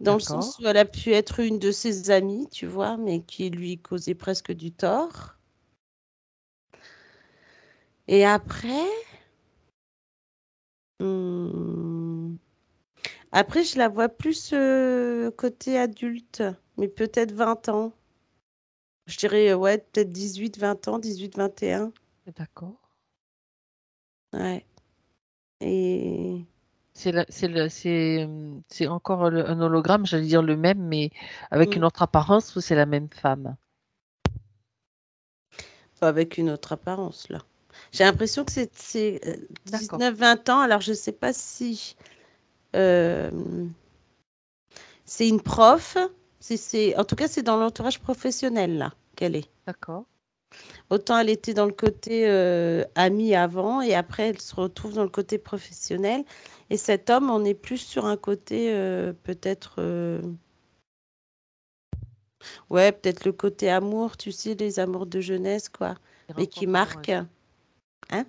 dans le D'accord. sens où elle a pu être une de ses amies, tu vois, mais qui lui causait presque du tort. Et après, hmm, après, je la vois plus côté adulte, mais peut-être 20 ans. Je dirais, ouais, peut-être 18-20 ans, 18-21. D'accord. Ouais. Et C'est encore un hologramme, j'allais dire le même, mais avec mm, une autre apparence ou c'est la même femme? avec une autre apparence, là. J'ai l'impression que c'est D'accord. 19-20 ans, alors je sais pas si euh, c'est une prof, en tout cas, c'est dans l'entourage professionnel, là, qu'elle est. D'accord. Autant elle était dans le côté amie avant, et après, elle se retrouve dans le côté professionnel. Et cet homme, on est plus sur un côté peut-être... ouais, peut-être le côté amour, tu sais, les amours de jeunesse, quoi, Les mais qui rencontres marquent. amoureuses. Hein?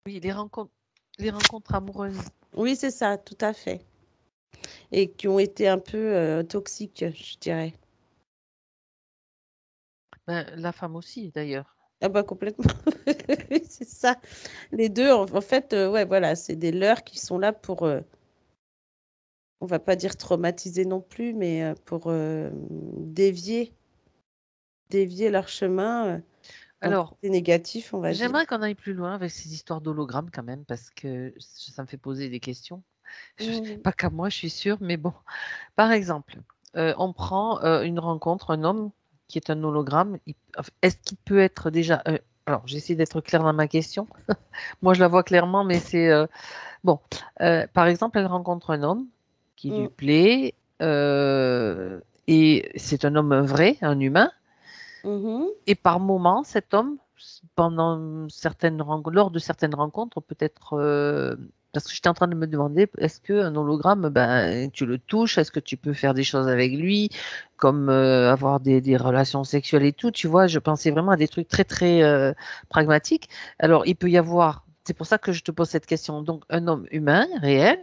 Oui, les rencontres amoureuses. Oui, c'est ça, tout à fait. Et qui ont été un peu toxiques, je dirais. Ben, la femme aussi, d'ailleurs. Ah bah complètement, oui, c'est ça. Les deux, en fait, ouais, voilà, c'est des leurres qui sont là pour, on va pas dire traumatiser non plus, mais pour dévier leur chemin dans le Alors, côté négatif, on va dire. j'aimerais qu'on aille plus loin avec ces histoires d'hologrammes quand même, parce que ça me fait poser des questions. Mm, Pas qu'à moi, je suis sûre, mais bon. Par exemple, on prend une rencontre, un homme qui est un hologramme. Est-ce qu'il peut être déjà... alors, j'essaie d'être claire dans ma question. Moi, je la vois clairement, mais c'est... bon, par exemple, elle rencontre un homme qui lui mm, plaît, et c'est un homme vrai, un humain. mhm. Et par moment, cet homme, lors de certaines rencontres, peut-être, parce que j'étais en train de me demander, est-ce qu'un hologramme, ben, tu le touches, est-ce que tu peux faire des choses avec lui, comme avoir des relations sexuelles et tout, tu vois, je pensais vraiment à des trucs très, très pragmatiques. Alors, il peut y avoir, c'est pour ça que je te pose cette question, donc un homme humain, réel,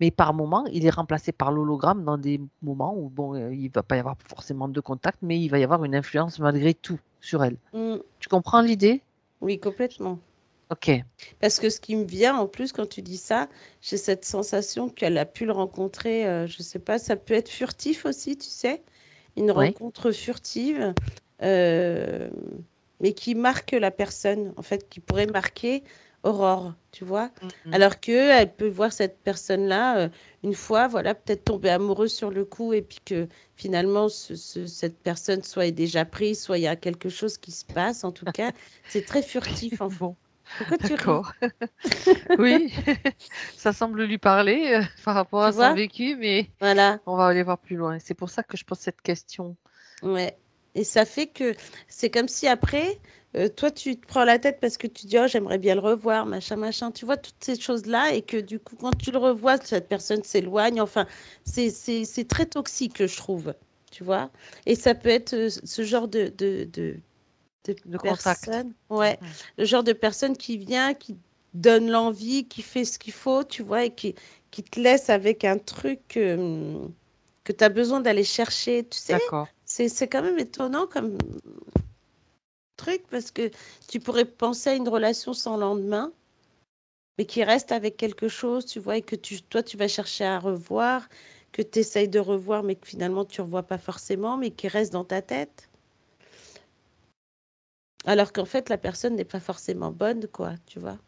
mais par moment, il est remplacé par l'hologramme dans des moments où, bon, il va pas y avoir forcément de contact, mais il va y avoir une influence malgré tout sur elle. Mm. Tu comprends l'idée? Oui, complètement. Ok. Parce que ce qui me vient en plus quand tu dis ça, j'ai cette sensation qu'elle a pu le rencontrer, je sais pas, ça peut être furtif aussi, tu sais, une Oui. rencontre furtive, euh, mais qui marque la personne, en fait, qui pourrait marquer Aurore, tu vois. Mhm. Alors que elle peut voir cette personne-là une fois, voilà, peut-être tomber amoureuse sur le coup, et puis que finalement cette personne soit est déjà prise, soit il y a quelque chose qui se passe. En tout cas, c'est très furtif. Bon, Pourquoi tu ris? d'accord. Oui, ça semble lui parler par rapport Tu à son vois? vécu, mais Voilà, on va aller voir plus loin. C'est pour ça que je pose cette question. ouais. Et ça fait que c'est comme si après, toi, tu te prends la tête parce que tu dis, oh, j'aimerais bien le revoir, machin, machin. Tu vois toutes ces choses-là et que du coup, quand tu le revois, cette personne s'éloigne. Enfin, c'est très toxique, je trouve. Tu vois? Et ça peut être ce genre de De contact. personne, ouais, le genre de personne qui vient, qui donne l'envie, qui fait ce qu'il faut, tu vois, et qui te laisse avec un truc que tu as besoin d'aller chercher, tu sais. D'accord. C'est quand même étonnant comme truc parce que tu pourrais penser à une relation sans lendemain, mais qui reste avec quelque chose, tu vois, et que toi, tu vas chercher à revoir, que tu essayes de revoir, mais que finalement, tu ne revois pas forcément, mais qui reste dans ta tête. Alors qu'en fait, la personne n'est pas forcément bonne, quoi, tu vois.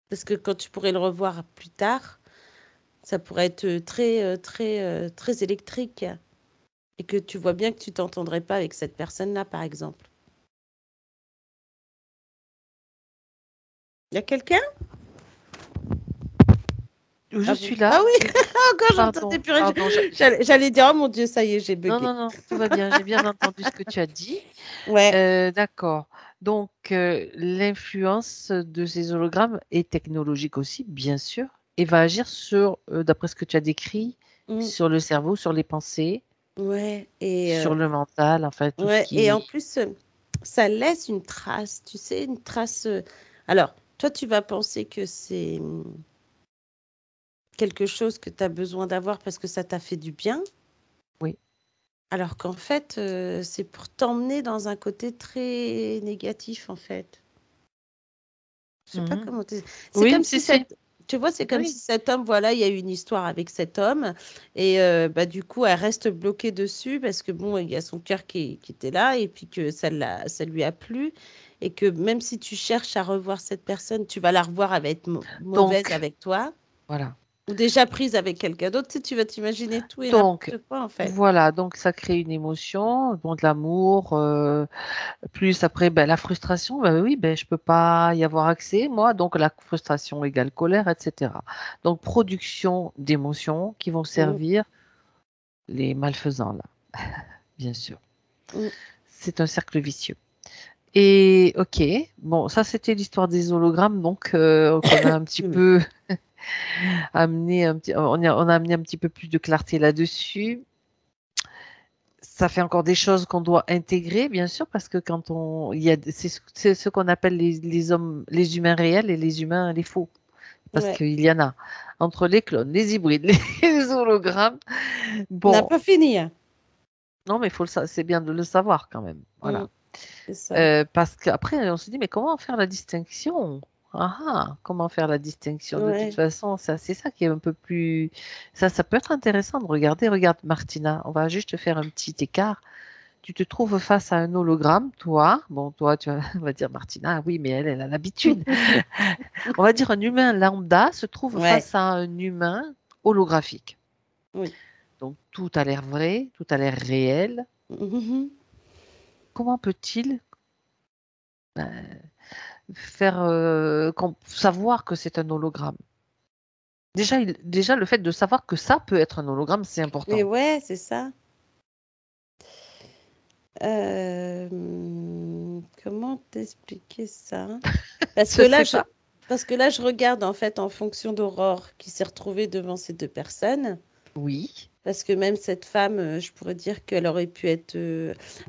Parce que quand tu pourrais le revoir plus tard, ça pourrait être très électrique. Et que tu vois bien que tu t'entendrais pas avec cette personne-là, par exemple. Il y a quelqu'un? Je Ah bon? suis là. Ah oui, encore j'entendais Pardon, plus rien. pardon. J'allais dire, oh mon Dieu, ça y est, j'ai Non, bugué. non, non, tout va bien. J'ai bien entendu ce que tu as dit. Ouais, D'accord. Donc, l'influence de ces hologrammes est technologique aussi, bien sûr, et va agir sur, d'après ce que tu as décrit, mm, sur le cerveau, sur les pensées, ouais, sur le mental, enfin, tout ce ouais, et en qui... plus, ça laisse une trace, tu sais, une trace. Alors, toi, tu vas penser que c'est quelque chose que tu as besoin d'avoir parce que ça t'a fait du bien. Oui. Alors qu'en fait, c'est pour t'emmener dans un côté très négatif, en fait. Je sais pas Mhm. comment c'est Oui, comme si si. tu vois, c'est comme si Oui. cet homme, voilà, il y a eu une histoire avec cet homme et bah, du coup, elle reste bloquée dessus parce que bon, il y a son cœur qui était là et puis que ça lui a plu et que même si tu cherches à revoir cette personne, tu vas la revoir, elle va être mauvaise Donc, avec toi voilà. ou déjà prise avec quelqu'un d'autre. Tu sais, tu vas t'imaginer tout et Donc, n'importe quoi, en fait. voilà. Donc, ça crée une émotion, bon, de l'amour, plus après, ben, la frustration, ben oui, ben, je peux pas y avoir accès, moi. Donc, la frustration égale colère, etc. Donc, production d'émotions qui vont Mm, servir les malfaisants, là, bien sûr. mm, C'est un cercle vicieux. Et ok, bon, ça c'était l'histoire des hologrammes, donc qu'on a un petit mm. peu amené on a amené un petit peu plus de clarté là-dessus. Ça fait encore des choses qu'on doit intégrer, bien sûr, parce que quand il y a, c'est ce qu'on appelle les hommes, les humains réels et les humains les faux, parce Ouais. qu'il y en a entre les clones, les hybrides, les hologrammes. On n'a Bon, pas fini, hein. non, mais c'est bien de le savoir quand même. Mm, Voilà. c'est ça. Parce qu'après, on se dit, mais comment faire la distinction? Ah, ah, comment faire la distinction? De toute Ouais. façon, ça, c'est ça qui est un peu plus. Ça peut être intéressant de regarder. Regarde, Martina, on va juste faire un petit écart. Tu te trouves face à un hologramme, toi. Bon, toi, on va dire Martina, ah oui, mais elle a l'habitude. On va dire un humain lambda se trouve Ouais. face à un humain holographique. Oui. Donc, tout a l'air vrai, tout a l'air réel. Mhm. Comment peut-il faire savoir que c'est un hologramme? Déjà, le fait de savoir que ça peut être un hologramme, c'est Mais important. ouais, c'est ça. Comment t'expliquer ça? Parce que Je là, sais je, pas. parce que là, je regarde en fait en fonction d'Aurore qui s'est retrouvée devant ces deux personnes. Oui. Parce que même cette femme, je pourrais dire qu'elle aurait pu être.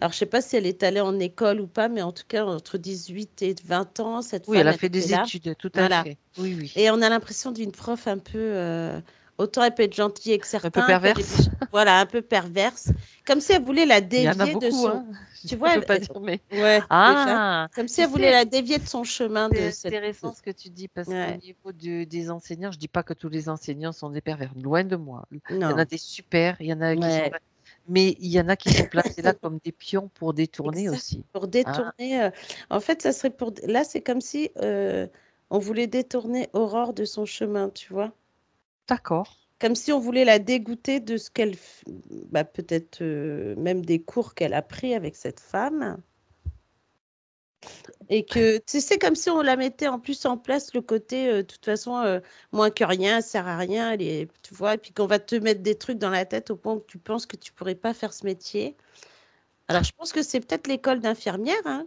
Alors, je sais pas si elle est allée en école ou pas, mais en tout cas, entre 18 et 20 ans, cette Oui, elle femme, a elle fait était des là. études, tout à Voilà. fait. Oui, oui. Et on a l'impression d'une prof un peu. Autant elle peut être gentille avec Un peu certains, que des. perverse. Voilà, un peu perverse. Comme si elle voulait la Il y en a dévier de beaucoup, son. hein. Tu Je vois, veux pas dire, mais... ouais, déjà. Ah, Comme si tu elle voulait sais, la dévier de son chemin de c'est cette. intéressant ce que tu dis parce qu'au Ouais, niveau des enseignants, je dis pas que tous les enseignants sont des pervers, loin de moi. Il y en a non. des super, il y en a qui sont... Ouais. Mais il y en a qui sont placés là comme des pions pour détourner Exact. aussi. Pour Hein. détourner. En fait, ça serait pour. Là, c'est comme si on voulait détourner Aurore de son chemin, tu vois. D'accord. Comme si on voulait la dégoûter de ce qu'elle. Bah, peut-être même des cours qu'elle a pris avec cette femme. Et que, tu sais, c'est comme si on la mettait en plus en place le côté, de toute façon, moins que rien, elle sert à rien, tu vois, et puis qu'on va te mettre des trucs dans la tête au point que tu penses que tu pourrais pas faire ce métier. Alors, je pense que c'est peut-être l'école d'infirmière, hein.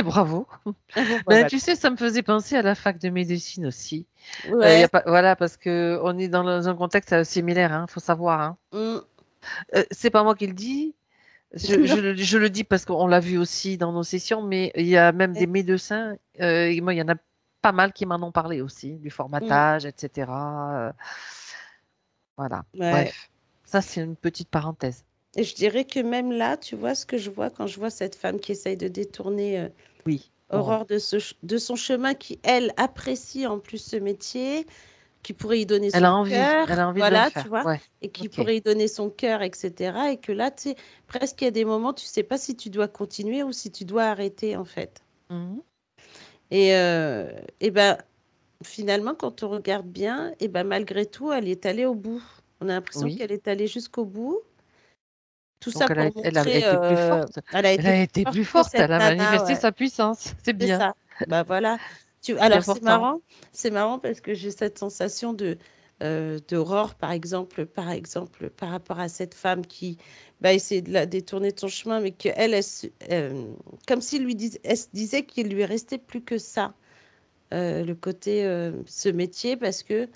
Bravo. Ah bon, bah, Ben, voilà. tu sais, ça me faisait penser à la fac de médecine aussi. Y Ouais. a pas, voilà, parce que on est dans un contexte similaire, hein, faut savoir. Hein. Mm. C'est pas moi qui le dis. Non. Je le dis parce qu'on l'a vu aussi dans nos sessions, mais il y a même des médecins, et moi, il y en a pas mal qui m'en ont parlé aussi, du Mm. formatage, etc. Voilà. Ouais. Bref, ça, c'est une petite parenthèse. Et je dirais que même là, tu vois ce que je vois quand je vois cette femme qui essaye de détourner Oui, Aurore Aurore. de son chemin, qui, elle, apprécie en plus ce métier, qui pourrait y donner Elle a son envie, elle cœur, a envie de le voilà, tu faire. vois, Ouais, et qui ok. pourrait y donner son cœur, etc. Et que là, tu sais, presque il y a des moments, tu sais pas si tu dois continuer ou si tu dois arrêter, en fait. Mhm. Et ben, finalement, quand on regarde bien, et ben, malgré tout, elle est allée au bout. On a l'impression Oui. qu'elle est allée jusqu'au bout. Tout ça Donc, pour elle a montrer, été plus forte. elle a Elle été a plus été forte plus que forte. cette Elle a nana, manifesté ouais. sa puissance. C'est C'est bien. ça. Bah voilà. C'est Alors important. c'est marrant parce que j'ai cette sensation d'aurore, par exemple, par rapport à cette femme qui va essayer de la détourner de son chemin, mais comme s'il elle se disait qu'il lui restait plus que ça, le côté, ce métier, parce que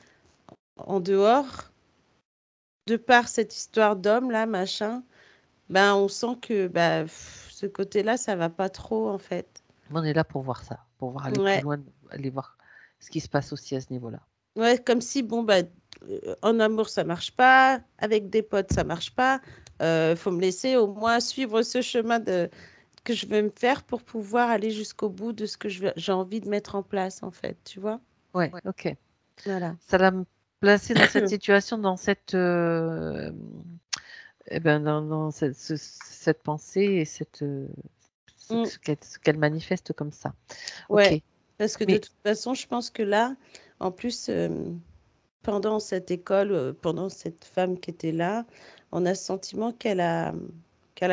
en dehors, de par cette histoire d'homme là, machin, ben on sent que ce côté-là, ça va pas trop en fait. On est là pour voir ça, pour voir aller plus Ouais. loin, aller voir ce qui se passe aussi à ce niveau-là. Ouais, comme si, bon, en amour, ça marche pas, avec des potes, ça marche pas. Faut me laisser au moins suivre ce chemin que je vais me faire pour pouvoir aller jusqu'au bout de ce que j'ai envie de mettre en place, en fait, tu vois? Ouais, ok. Voilà. Ça l'a placé dans cette situation, dans cette, eh ben, dans cette pensée et Mm, ce qu'elle manifeste comme ça. Ok. ouais, parce que de Mais toute façon, je pense que là, en plus, pendant cette école, pendant cette femme qui était là, on a le sentiment qu'elle a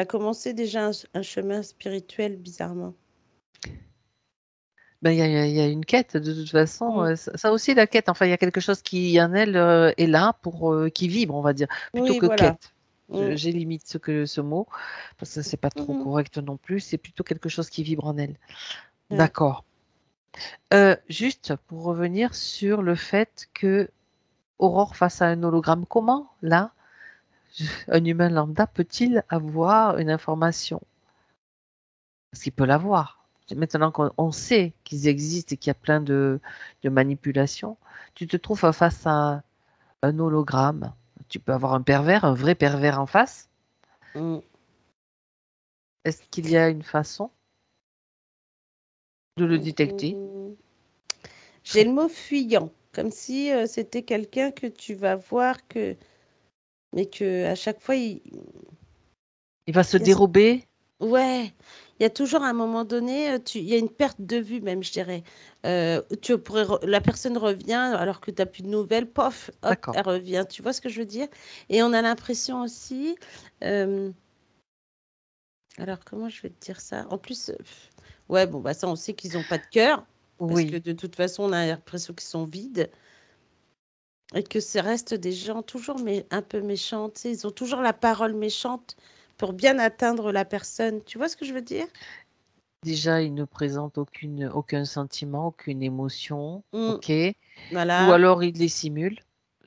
commencé déjà un chemin spirituel, bizarrement. ben, il y a une quête de toute façon. Mm. Ça aussi, la quête. Enfin, il y a quelque chose qui en elle est là pour qui vibre, on va dire, plutôt Oui, que voilà. quête. Mm. J'élimite ce mot parce que c'est pas trop Mhm. correct non plus. C'est plutôt quelque chose qui vibre en elle. Ouais. D'accord. Juste pour revenir sur le fait que Aurore face à un hologramme, comment là, un humain lambda peut-il avoir une information? Parce qu'il peut l'avoir. Maintenant qu'on sait qu'ils existent et qu'il y a plein de manipulations, tu te trouves face à un hologramme. Tu peux avoir un pervers, un vrai pervers en face. Mm. Est-ce qu'il y a une façon de le détecter? Mm. J'ai le mot fuyant, comme si c'était quelqu'un que tu vas voir mais que à chaque fois Il va se il y a ce- dérober? ouais, il y a toujours un moment donné, il y a une perte de vue même, je dirais. La personne revient alors que tu n'as plus de nouvelles, pof, hop, D'accord. elle revient. Tu vois ce que je veux dire? Et on a l'impression aussi, euh, alors comment je vais te dire ça? En plus, ouais, bon, bah ça, on sait qu'ils n'ont pas de cœur, parce que Oui. de toute façon, on a l'impression qu'ils sont vides. Et que ça reste des gens toujours un peu méchants, tu sais, ils ont toujours la parole méchante pour bien atteindre la personne. Tu vois ce que je veux dire? Déjà, il ne présente aucun sentiment, aucune émotion, Mm, ok. Ou voilà. alors il les simule.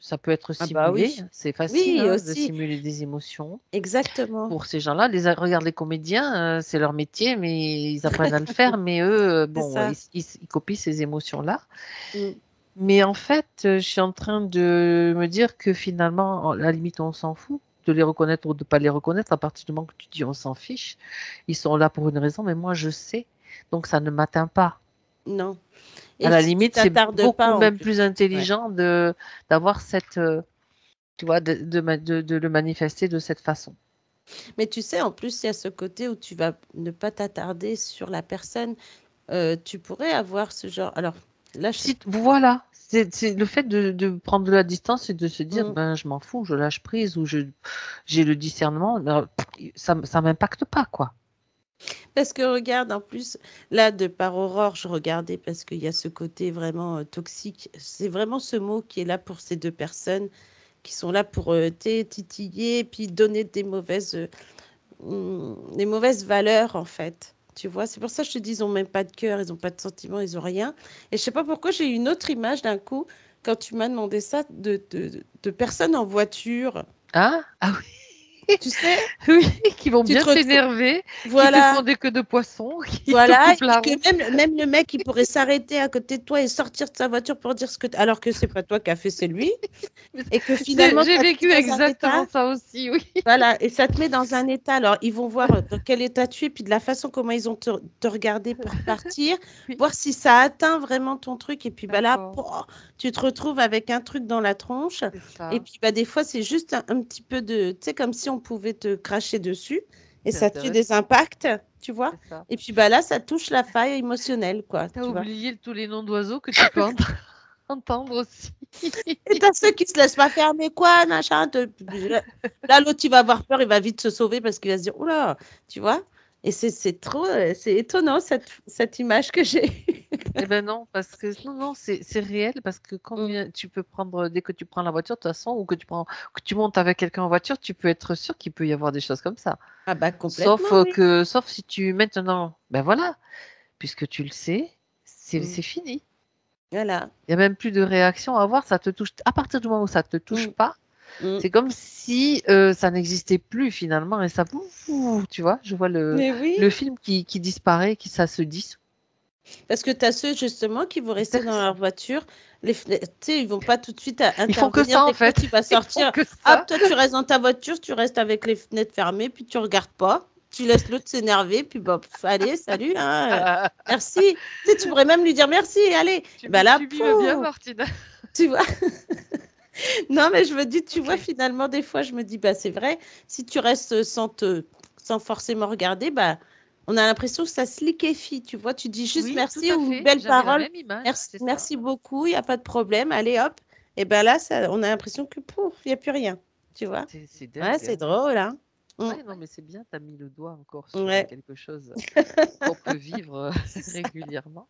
Ça peut être Ah bah simulé. oui. C'est facile Oui, hein, de aussi. simuler des émotions. Exactement. Pour ces gens-là, regarde les comédiens, c'est leur métier, mais ils apprennent à le faire. Mais eux, C'est bon, ça. ils copient ces émotions-là. Mm, Mais en fait, je suis en train de me dire que finalement, à la limite, on s'en fout de les reconnaître ou de ne pas les reconnaître. À partir du moment que tu dis on s'en fiche, ils sont là pour une raison, mais moi je sais, donc ça ne m'atteint pas. non. À Et la si tu limite, c'est t'attardes beaucoup pas en même plus plus. Ouais. intelligent d'avoir cette, tu vois, de le manifester de cette façon. Mais tu sais, en plus, il y a ce côté où tu vas ne pas t'attarder sur la personne. Tu pourrais avoir ce genre. Alors, là, je sais Si, voilà, c'est le fait de prendre de la distance et de se dire, pas. ben je m'en fous, je lâche prise ou j'ai le discernement, ben, ça m'impacte pas quoi. Parce que regarde, en plus, là, de par Aurore, je regardais parce qu'il y a ce côté vraiment toxique. C'est vraiment ce mot qui est là pour ces deux personnes qui sont là pour titiller, puis donner des mauvaises les mauvaises valeurs, en fait. Tu vois, c'est pour ça que je te dis, ils n'ont même pas de cœur, ils n'ont pas de sentiments, ils n'ont rien. Et je sais pas pourquoi j'ai eu une autre image d'un coup, quand tu m'as demandé ça, de personnes en voiture. Ah, ah oui. Tu sais, Oui, qui vont tu te bien retrouves. s'énerver, qui te font Voilà. des queues de poisson, qui te Voilà, et coupent puis la que route. même le mec, il pourrait s'arrêter à côté de toi et sortir de sa voiture pour dire ce que alors que c'est pas toi qui as fait, c'est lui, et que finalement J'ai ça te met vécu dans un exactement état, ça aussi, oui. voilà, et ça te met dans un état. Alors ils vont voir dans quel état tu es, puis de la façon comment ils ont te regarder pour partir, Oui, voir si ça atteint vraiment ton truc, et puis bah là, d'accord, tu te retrouves avec un truc dans la tronche, c'est et ça. puis bah des fois c'est juste un petit peu de, tu sais, comme si on pouvait te cracher dessus, et C'est ça te fait des intéressant, impacts, tu vois. c'est ça. Et puis bah là, ça touche la faille émotionnelle, quoi, T'as tu vois. oublié tous les noms d'oiseaux que tu peux entendre aussi. Et t'as ceux qui se laissent pas faire, mais quoi, machin. Là, l'autre, il va avoir peur, il va vite se sauver parce qu'il va se dire, oula, tu vois. Et c'est trop, c'est étonnant cette image que j'ai. Eh ben non, parce que non, non, c'est réel, parce que Mm. combien tu peux prendre dès que tu prends la voiture, de toute façon, ou que tu montes avec quelqu'un en voiture, tu peux être sûr qu'il peut y avoir des choses comme ça. Ah bah complètement, oui. Sauf si tu maintenant, ben voilà, puisque tu le sais, Mm. c'est fini. Voilà. Il y a même plus de réaction à avoir, ça te touche. À partir du moment où ça te touche Mm. pas, Mm. c'est comme si ça n'existait plus finalement, et ça, tu vois, je vois Mais oui, le film qui disparaît, qui ça se dissout. parce que tu as ceux justement qui vont C'est rester dans leur intéressant. voiture. Les fenêtres, tu sais, ils vont pas tout de suite Ils font que intervenir. ça en Dès que toi, fait. tu vas Ils font sortir, que hop, ça. toi, tu restes dans ta voiture, tu restes avec les fenêtres fermées, puis tu regardes pas. Tu laisses l'autre s'énerver, puis bah, allez, salut, hein, merci. Tu sais, tu pourrais même lui dire merci, allez. Et ben là, Tu mimes bien, pouf, Martine. tu vois. Non, mais je me dis, tu vois, Ok. finalement, des fois, je me dis, bah, c'est vrai, si tu restes sans forcément regarder, bah, on a l'impression que ça se liquéfie, tu vois. Tu dis juste Oui, tout merci à ou une fait. belle J'avais la parole. même image, Merci, c'est ça. merci beaucoup, il n'y a pas de problème, allez, hop. Et ben là, ça, on a l'impression que pouf, il n'y a plus rien, tu vois. C'est Ouais, dingue, c'est hein. drôle, hein. Mm. Ouais, non, mais c'est bien, tu as mis le doigt encore sur Ouais, quelque chose qu'on peut vivre c'est ça. régulièrement.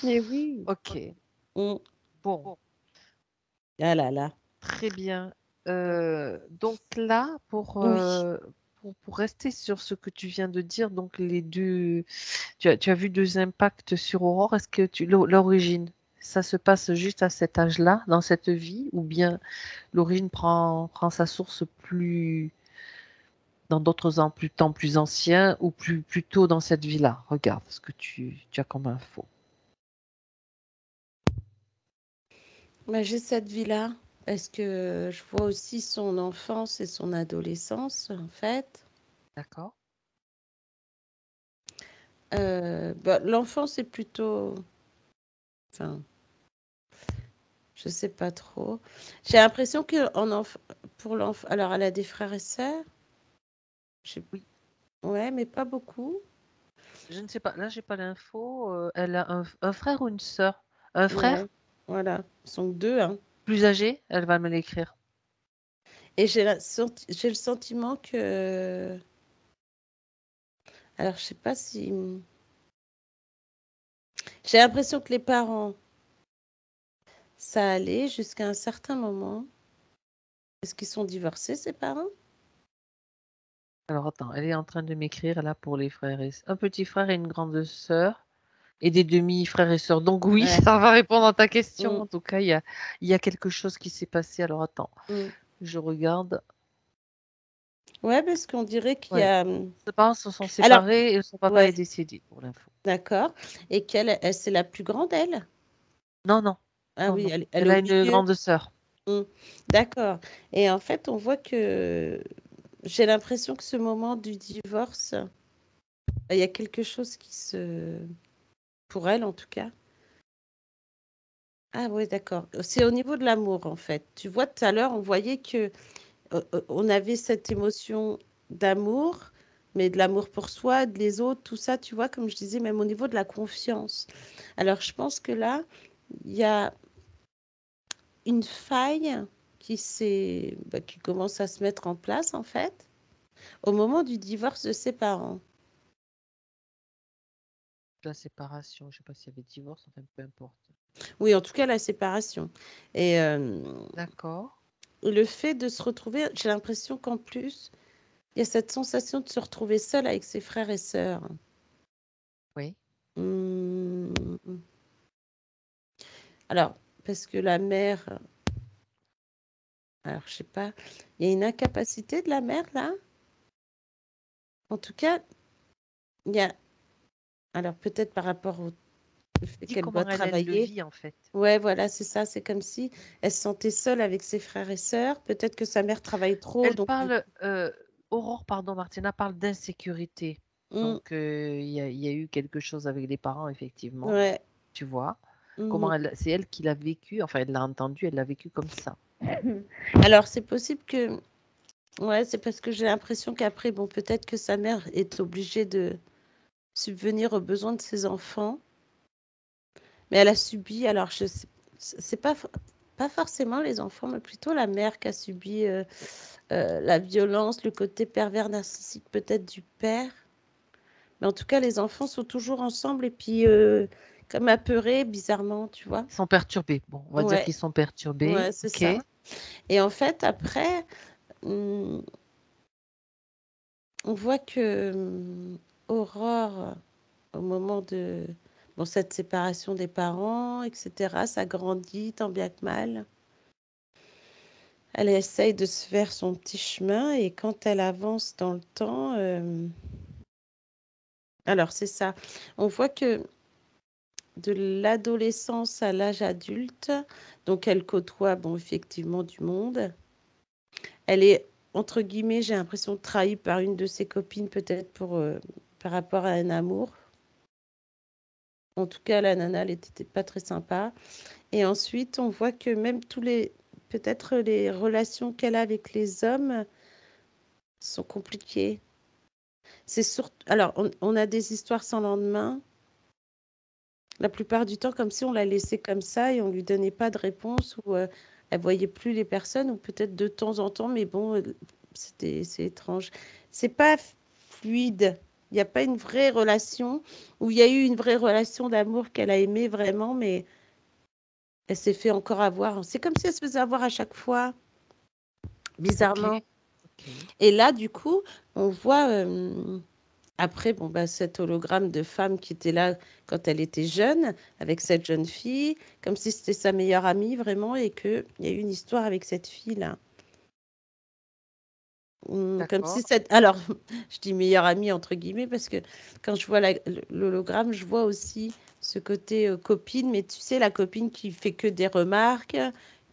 Mais oui. Ok, Mm. bon, Ah là là. très bien. Donc là, Oui. pour rester sur ce que tu viens de dire, donc les deux, tu as vu deux impacts sur Aurore. Est-ce que l'origine, ça se passe juste à cet âge-là, dans cette vie, ou bien l'origine prend sa source dans d'autres temps plus anciens, ou plus tôt dans cette vie-là? Regarde ce que tu as comme info. Bah, j'ai cette vie-là. Est-ce que je vois aussi son enfance et son adolescence, en fait? D'accord? Bah, l'enfance est plutôt, enfin, je sais pas trop. J'ai l'impression que pour l'enfant, alors elle a des frères et sœurs. J'ai- Oui. Ouais, mais pas beaucoup. Je ne sais pas. Là, j'ai pas l'info. Elle a un frère ou une sœur? Un Ouais, frère voilà. Ils sont deux, hein. plus âgé? Elle va me l'écrire. Et j'ai le sentiment que, alors je sais pas si, j'ai l'impression que les parents, ça allait jusqu'à un certain moment. Est-ce qu'ils sont divorcés, ses parents? Alors attends, elle est en train de m'écrire là pour les frères et un petit frère et une grande sœur et des demi-frères et sœurs. Donc oui, Ouais. ça va répondre à ta question. Mm, En tout cas, il y a quelque chose qui s'est passé. Alors attends, mm. je regarde. Ouais, parce qu'on dirait qu'il y Ouais. a. Ses parents se sont Alors, séparés et son papa ouais, est décédé pour l'info. d'accord. Et c'est la plus grande, elle? Non, non, Ah non, oui, non. elle est Elle au a une milieu. grande sœur. Mm, d'accord. Et en fait, on voit que j'ai l'impression que ce moment du divorce, il y a quelque chose qui se. Pour elle, en tout cas. Ah oui, d'accord. C'est au niveau de l'amour, en fait. Tu vois, tout à l'heure, on voyait que on avait cette émotion d'amour, mais de l'amour pour soi, de les autres, tout ça, tu vois, comme je disais, même au niveau de la confiance. Alors, je pense que là, il y a une faille qui commence à se mettre en place, en fait, au moment du divorce de ses parents. La séparation, je ne sais pas s'il y avait divorce, enfin peu importe. Oui, en tout cas, la séparation. Et D'accord. le fait de se retrouver, j'ai l'impression qu'en plus, Il y a cette sensation de se retrouver seule avec ses frères et sœurs. Oui. Mmh. Alors, parce que la mère, alors je sais pas, il y a une incapacité de la mère là. En tout cas, il y a, alors peut-être par rapport au fait Dis qu'elle doit comment elle le travailler. vit, en fait. Ouais, voilà, c'est ça. C'est comme si elle se sentait seule avec ses frères et sœurs. Peut-être que sa mère travaille trop, Elle donc parle, Aurore, pardon, Martina parle d'insécurité. mmh, Donc, il y a eu quelque chose avec les parents, effectivement, ouais. tu vois? Mmh. C'est elle qui l'a vécu, enfin, elle l'a entendu, elle l'a vécu comme ça. Alors, c'est possible que, ouais, c'est parce que j'ai l'impression qu'après, bon, peut-être que sa mère est obligée de subvenir aux besoins de ses enfants, mais elle a subi, alors je sais, c'est pas forcément les enfants, mais plutôt la mère qui a subi la violence, le côté pervers narcissique peut-être du père. Mais en tout cas, les enfants sont toujours ensemble et puis comme apeurés, bizarrement, tu vois. Ils sont perturbés. Bon, on va dire Ouais, qu'ils sont perturbés, ouais, c'est OK. ça. Et en fait, après, on voit que Aurore, au moment de bon, cette séparation des parents, etc., ça grandit tant bien que mal. Elle essaye de se faire son petit chemin et quand elle avance dans le temps, alors c'est ça, on voit que de l'adolescence à l'âge adulte, donc elle côtoie, bon, effectivement, du monde. Elle est, entre guillemets, j'ai l'impression, trahie par une de ses copines, peut-être pour, par rapport à un amour. En tout cas, la nana, elle était pas très sympa. Et ensuite, on voit que même tous les, peut-être les relations qu'elle a avec les hommes sont compliquées. C'est surtout, alors, on a des histoires sans lendemain. La plupart du temps, comme si on la laissait comme ça et on lui donnait pas de réponse ou elle voyait plus les personnes ou peut-être de temps en temps, mais bon, c'est étrange. C'est pas fluide. Il n'y a pas une vraie relation ou il y a eu une vraie relation d'amour qu'elle a aimé vraiment, mais elle s'est fait encore avoir. C'est comme si elle se faisait avoir à chaque fois, OK, bizarrement. OK. Et là, du coup, on voit après, bon, bah, cet hologramme de femme qui était là quand elle était jeune, avec cette jeune fille, comme si c'était sa meilleure amie vraiment, et qu'il y a eu une histoire avec cette fille-là. Comme si D'accord. cette... Alors, je dis meilleure amie entre guillemets, parce que quand je vois l'hologramme, je vois aussi ce côté copine, mais tu sais, la copine qui fait que des remarques,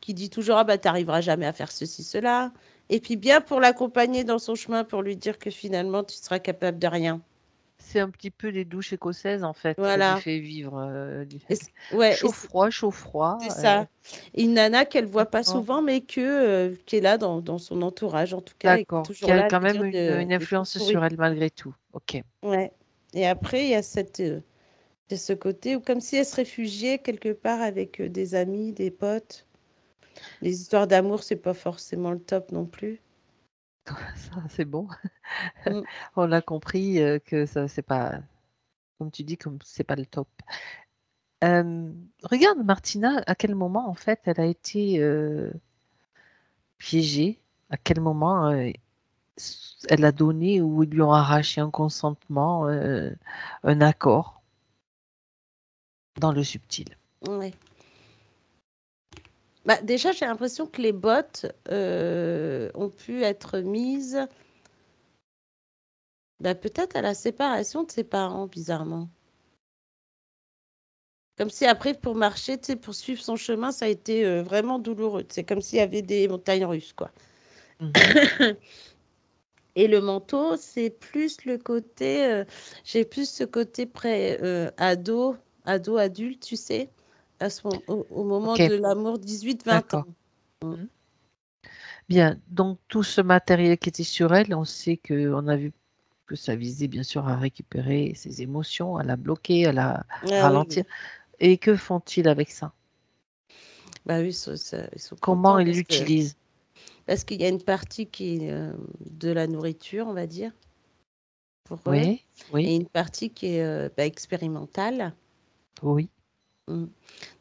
qui dit toujours, ah bah, t'arriveras jamais à faire ceci, cela. Et puis bien pour l'accompagner dans son chemin, pour lui dire que finalement, tu seras capable de rien. C'est un petit peu les douches écossaises, en fait, qu'elle lui Voilà. fait vivre, Ouais, chaud-froid, c'est chaud-froid, ça. Une nana qu'elle voit pas d'accord. souvent, mais qui est là dans son entourage, en tout cas, et qui est D'accord, qui toujours a là à quand lui même dire une des trucs influence sur pourris. elle malgré tout. OK. Ouais. Et après, il y a il y a ce côté où, comme si elle se réfugiait quelque part avec des amis, des potes. Les histoires d'amour, c'est pas forcément le top non plus. Ça, c'est bon. Mm. On a compris, que ça c'est pas comme tu dis, comme c'est pas le top. Regarde Martina, à quel moment, en fait, elle a été, piégée? À quel moment, elle a donné ou ils lui ont arraché un consentement, un accord dans le subtil? Ouais. Bah, déjà, j'ai l'impression que les bottes ont pu être mises bah, peut-être à la séparation de ses parents, bizarrement. Comme si après pour marcher, tu sais, pour suivre son chemin, ça a été, vraiment douloureux. C'est comme s'il y avait des montagnes russes, quoi. Mmh. Et le manteau, c'est plus le côté, j'ai plus ce côté adulte, tu sais? À ce mom au moment OK, de l'amour, 18-20 d'accord. ans. Mmh. Mmh. Bien, donc tout ce matériel qui était sur elle, on sait qu'on a vu que ça visait bien sûr à récupérer ses émotions, à la bloquer, à la Ah oui, oui. ralentir. Et que font-ils avec ça? Bah oui, ils sont Comment contents ils l'utilisent? parce qu'il y a une partie qui est, de la nourriture, on va dire, pour eux Oui, oui, et une partie qui est, bah, expérimentale. oui. Mm.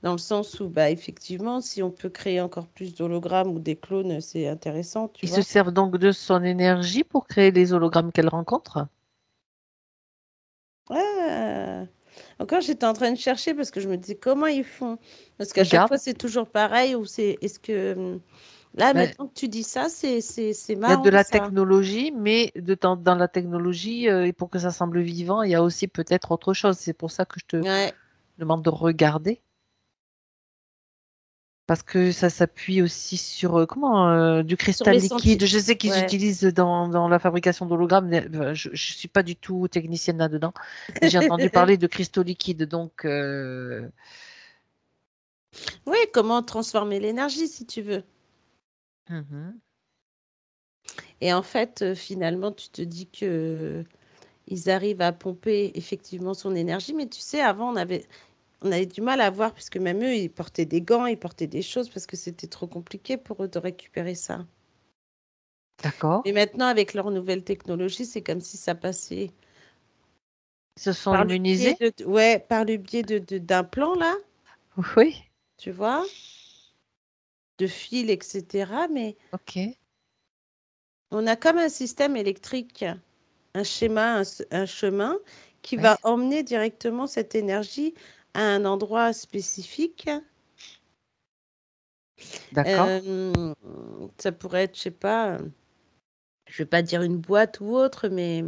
Dans le sens où, bah, effectivement, si on peut créer encore plus d'hologrammes ou des clones, c'est intéressant, tu Ils se vois. servent donc de son énergie pour créer les hologrammes qu'elle rencontre? Ah. Encore, j'étais en train de chercher parce que je me disais comment ils font. Parce qu'à chaque Regarde, fois, c'est toujours pareil ou est-ce que là, ben, maintenant que tu dis ça, c'est il y a de marrant la ça. technologie, mais dans la technologie, et pour que ça semble vivant, il y a aussi peut-être autre chose. C'est pour ça que je te Ouais, demande de regarder, parce que ça s'appuie aussi sur du sur cristal les liquide. sentiers. Je sais qu'ils Ouais. utilisent dans la fabrication d'hologrammes, mais, je ne suis pas du tout technicienne là-dedans, mais j'ai entendu parler de cristaux liquides, donc Oui, comment transformer l'énergie si tu veux. mhm. Et en fait, finalement, tu te dis que ils arrivent à pomper effectivement son énergie. Mais tu sais, avant, on avait du mal à voir, puisque même eux, ils portaient des gants, ils portaient des choses, parce que c'était trop compliqué pour eux de récupérer ça. D'accord. Mais maintenant, avec leur nouvelle technologie, c'est comme si ça passait Ils se sont par le biais immunisés? ouais, par le biais d'implants, là, Oui. tu vois, de fils, etc. Mais Ok. on a comme un système électrique, un schéma, un chemin qui Ouais. va emmener directement cette énergie à un endroit spécifique. D'accord. Ça pourrait être, je sais pas, je vais pas dire une boîte ou autre, mais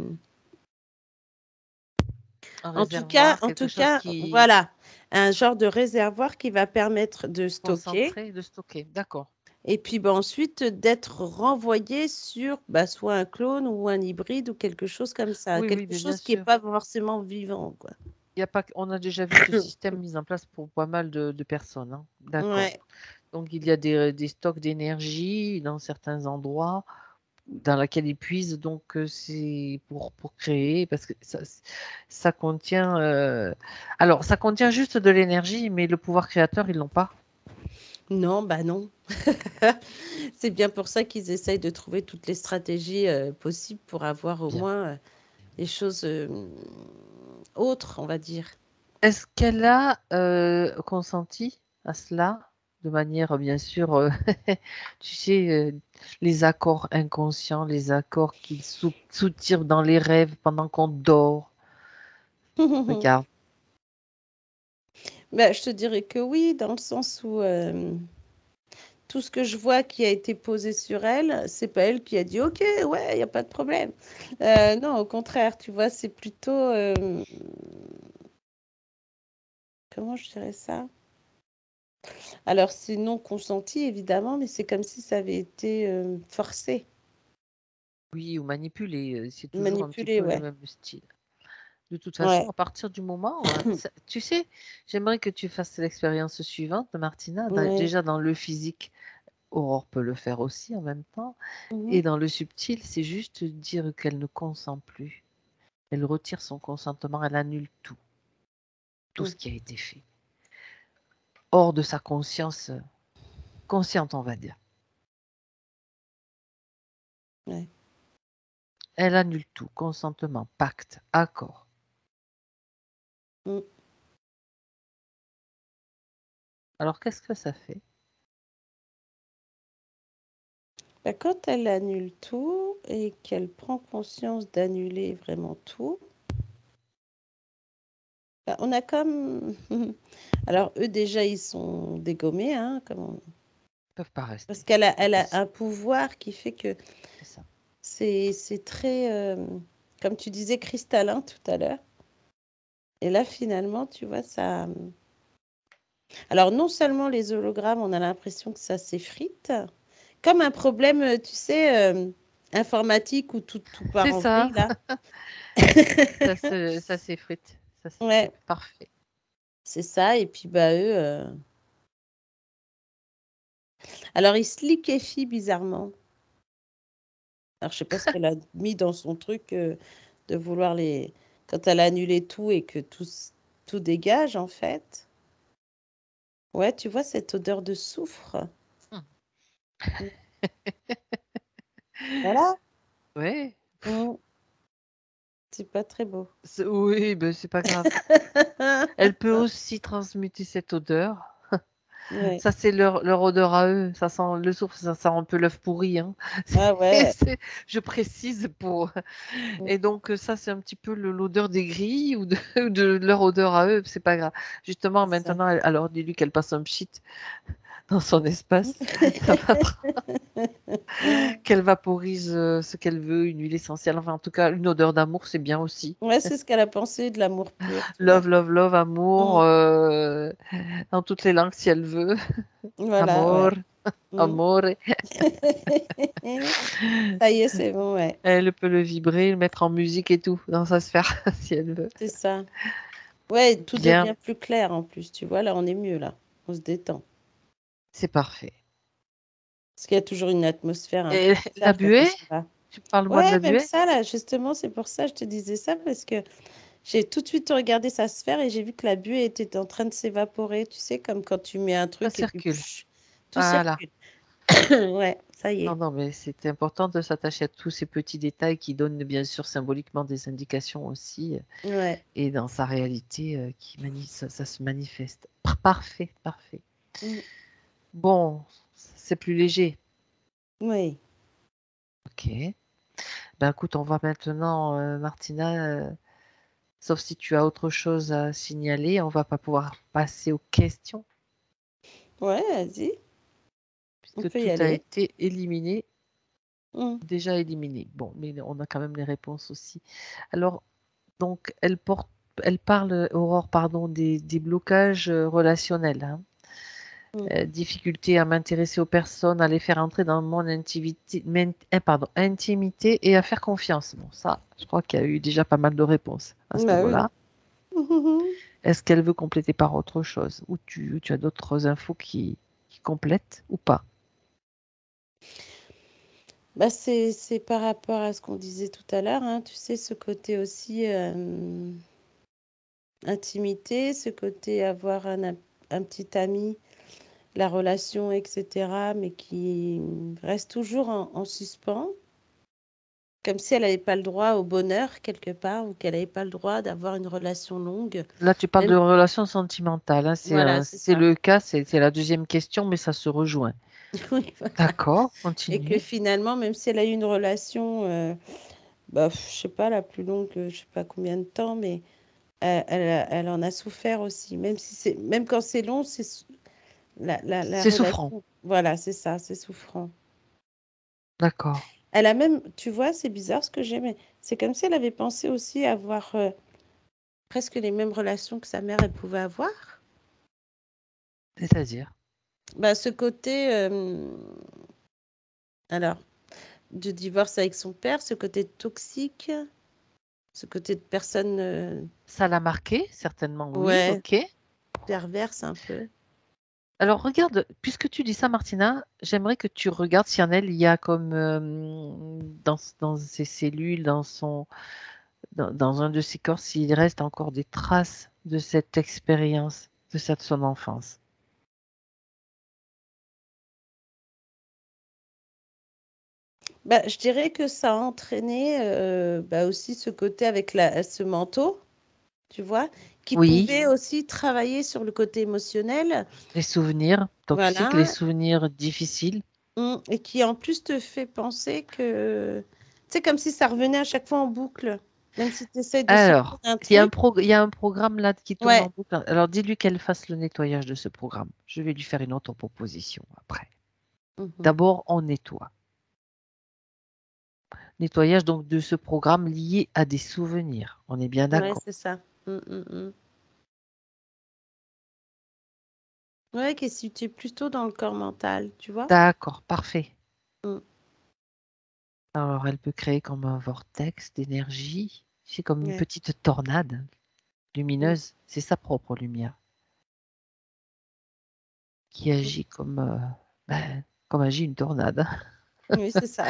Un en réservoir, quelque tout chose cas, qui voilà, un genre de réservoir qui va permettre de stocker concentré, de stocker. D'accord. et puis bah, ensuite d'être renvoyé sur bah, soit un clone ou un hybride ou quelque chose comme ça, Oui, oui, quelque mais bien chose qui n'est sûr. pas forcément vivant, quoi. Il y a pas, on a déjà vu ce système mis en place pour pas mal de personnes, hein. D'accord. Ouais. Donc, il y a des stocks d'énergie dans certains endroits dans lesquels ils puisent. Donc, c'est pour créer, parce que ça contient. Alors, ça contient juste de l'énergie, mais le pouvoir créateur, ils l'ont pas. Non, bah non. C'est bien pour ça qu'ils essayent de trouver toutes les stratégies possibles pour avoir au Bien. moins des choses autres, on va dire. Est-ce qu'elle a consenti à cela de manière, bien sûr, tu sais, les accords inconscients, les accords qu'ils soutirent dans les rêves pendant qu'on dort. Regarde. Bah, je te dirais que oui, dans le sens où tout ce que je vois qui a été posé sur elle, c'est pas elle qui a dit OK, ouais, il n'y a pas de problème. Non, au contraire, tu vois, c'est plutôt, comment je dirais ça? Alors, c'est non consenti, évidemment, mais c'est comme si ça avait été forcé, Oui, ou manipuler, c'est toujours un petit manipulé, peu le ouais. même style. De toute façon, Ouais. à partir du moment, tu sais, j'aimerais que tu fasses l'expérience suivante, Martina, Ouais. déjà dans le physique. Aurore peut le faire aussi en même temps. Mhm. Et dans le subtil, c'est juste dire qu'elle ne consent plus. Elle retire son consentement, elle annule tout Mm. ce qui a été fait. Hors de sa conscience consciente, on va dire. Ouais. Elle annule tout, consentement, pacte, accord. Mm. Alors qu'est-ce que ça fait? Bah, quand elle annule tout et qu'elle prend conscience d'annuler vraiment tout, bah, on a comme... Alors, eux, déjà, ils sont dégommés, hein, Ils ne peuvent pas parce rester. elle a Impossible, un pouvoir qui fait que c'est ça. c'est très, comme tu disais, cristallin tout à l'heure. Et là, finalement, tu vois, ça... Alors, non seulement les hologrammes, on a l'impression que ça s'effrite, comme un problème, tu sais, informatique où tout part C'est en ça, vrille, là. ça s'effrite. Ça Ouais, s'effrite. Parfait. c'est ça. Et puis, bah, eux... Alors, ils se liquéfient bizarrement. Alors, je sais pas ce qu'elle a mis dans son truc de vouloir les... Quand elle a annulé tout et que tout dégage, en fait. Ouais, tu vois cette odeur de soufre? Hum. Mmh. Voilà. Ouais. Mmh. C'est pas très beau. Oui, ben c'est pas grave. Elle peut aussi transmuter cette odeur. Ouais. Ça, c'est leur odeur à eux. Ça sent le soufre, ça sent un peu l'œuf pourri, hein. Ah ouais. Je précise pour. Mm. Et donc, ça, c'est un petit peu l'odeur des grilles ou de, ou de leur odeur à eux. C'est pas grave. Justement, C'est ça. maintenant, alors dis-lui qu'elle passe un pchit dans son espace. Ça va qu'elle vaporise ce qu'elle veut, une huile essentielle. Enfin, en tout cas, une odeur d'amour, c'est bien aussi. Ouais, c'est ce qu'elle a pensé de l'amour pur, tu vois. Love, love, love, amour, Mm. dans toutes les langues si elle veut. Voilà, Amor, ouais. Mm. amore. Ça y est, c'est bon, ouais. Elle peut le vibrer, le mettre en musique et tout dans sa sphère si elle veut. C'est ça. Ouais, tout Bien, devient plus clair en plus, tu vois. Là, on est mieux, là. On se détend. c'est parfait. Parce qu'il y a toujours une atmosphère un Et peu la bizarre quand on buée, s'en va. parle-moi de Ouais, la même buée. ça, là, justement, c'est pour ça que je te disais ça, parce que j'ai tout de suite regardé sa sphère et j'ai vu que la buée était en train de s'évaporer. Tu sais, comme quand tu mets un Ça truc et puis circule. pff, tout Voilà. circule. Ouais, ça y Non, est. non, mais c'est important de s'attacher à tous ces petits détails qui donnent bien sûr symboliquement des indications aussi, Ouais. et dans sa réalité, ça se manifeste. Parfait, parfait. Mm. Bon, c'est plus léger. Oui. Ok. Ben écoute, on va maintenant, Martina, sauf si tu as autre chose à signaler, on va pas pouvoir passer aux questions Ouais, vas-y, on puisque peut y tout a aller. été éliminé, Mm. déjà éliminé. Bon, mais on a quand même les réponses aussi. Alors, donc, elle parle, Aurore, pardon, des blocages relationnels, hein. Mm. Difficulté à m'intéresser aux personnes, à les faire entrer dans mon intimité, intimité et à faire confiance. Bon, ça, je crois qu'il y a eu déjà pas mal de réponses à ce Bah oui. niveau-là. Est-ce qu'elle veut compléter par autre chose? Ou tu as d'autres infos qui complètent ou pas? Bah c'est par rapport à ce qu'on disait tout à l'heure, hein, tu sais, ce côté aussi intimité, ce côté avoir un petit ami, la relation, etc., mais qui reste toujours en suspens, comme si elle n'avait pas le droit au bonheur quelque part, ou qu'elle n'avait pas le droit d'avoir une relation longue. Là, tu parles de Même, relations sentimentales, hein. voilà, c'est C'est ça. le cas, c'est la deuxième question, mais ça se rejoint. Oui, voilà. D'accord, Et que continue. finalement, même si elle a eu une relation, bah, je sais pas, la plus longue, je sais pas combien de temps, mais elle en a souffert aussi. Même si même quand c'est long, la C'est souffrant. relation. Voilà, c'est ça, c'est souffrant. D'accord. Elle a même, tu vois, c'est bizarre ce que j'ai, mais c'est comme si elle avait pensé aussi avoir presque les mêmes relations que sa mère, elle pouvait avoir. C'est-à-dire? Bah, ce côté, alors, de divorce avec son père, ce côté toxique, ce côté de personne, Ça l'a marqué, certainement, oui, ouais, ok. perverse un peu. Alors regarde, puisque tu dis ça, Martina, j'aimerais que tu regardes si en elle il y a comme dans ses cellules, dans un de ses corps, s'il reste encore des traces de cette expérience, de cette son enfance. Bah, je dirais que ça a entraîné bah, aussi ce côté avec ce manteau, tu vois, qui Oui, pouvait aussi travailler sur le côté émotionnel, les souvenirs toxiques, les voilà, souvenirs difficiles. et qui en plus te fait penser que, c'est comme si ça revenait à chaque fois en boucle, même si tu essaies de sortir Alors, d'un il truc. il y a un programme là qui tourne en Ouais, boucle. Alors dis-lui qu'elle fasse le nettoyage de ce programme. Je vais lui faire une autre proposition après. mhm, D'abord, on nettoie. Nettoyage donc de ce programme lié à des souvenirs. On est bien ouais, d'accord. c'est ça. Ouais, que si tu es plutôt dans le corps mental, tu vois. D'accord, parfait. Mm, Alors, elle peut créer comme un vortex d'énergie. C'est comme une ouais, petite tornade mm, lumineuse. C'est sa propre lumière qui mm. agit comme agit une tornade. Oui, c'est ça.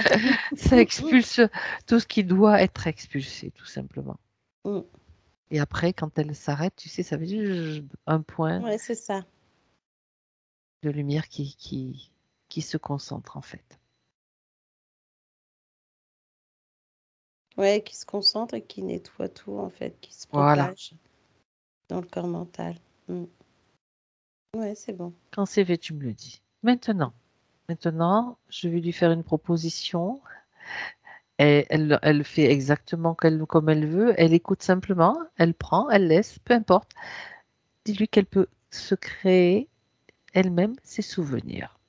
Ça expulse tout ce qui doit être expulsé, tout simplement. Mm, Et après, quand elle s'arrête, tu sais, ça veut dire un point ouais, c'est ça. de lumière qui se concentre, en fait. Ouais, qui se concentre et qui nettoie tout, en fait, qui se Voilà. propage dans le corps mental. Mm. Ouais, c'est bon. Quand c'est fait, tu me le dis. Maintenant, je vais lui faire une proposition. Et elle fait exactement comme elle veut. Elle écoute simplement, elle prend, elle laisse, peu importe. Dis-lui qu'elle peut se créer elle-même ses souvenirs.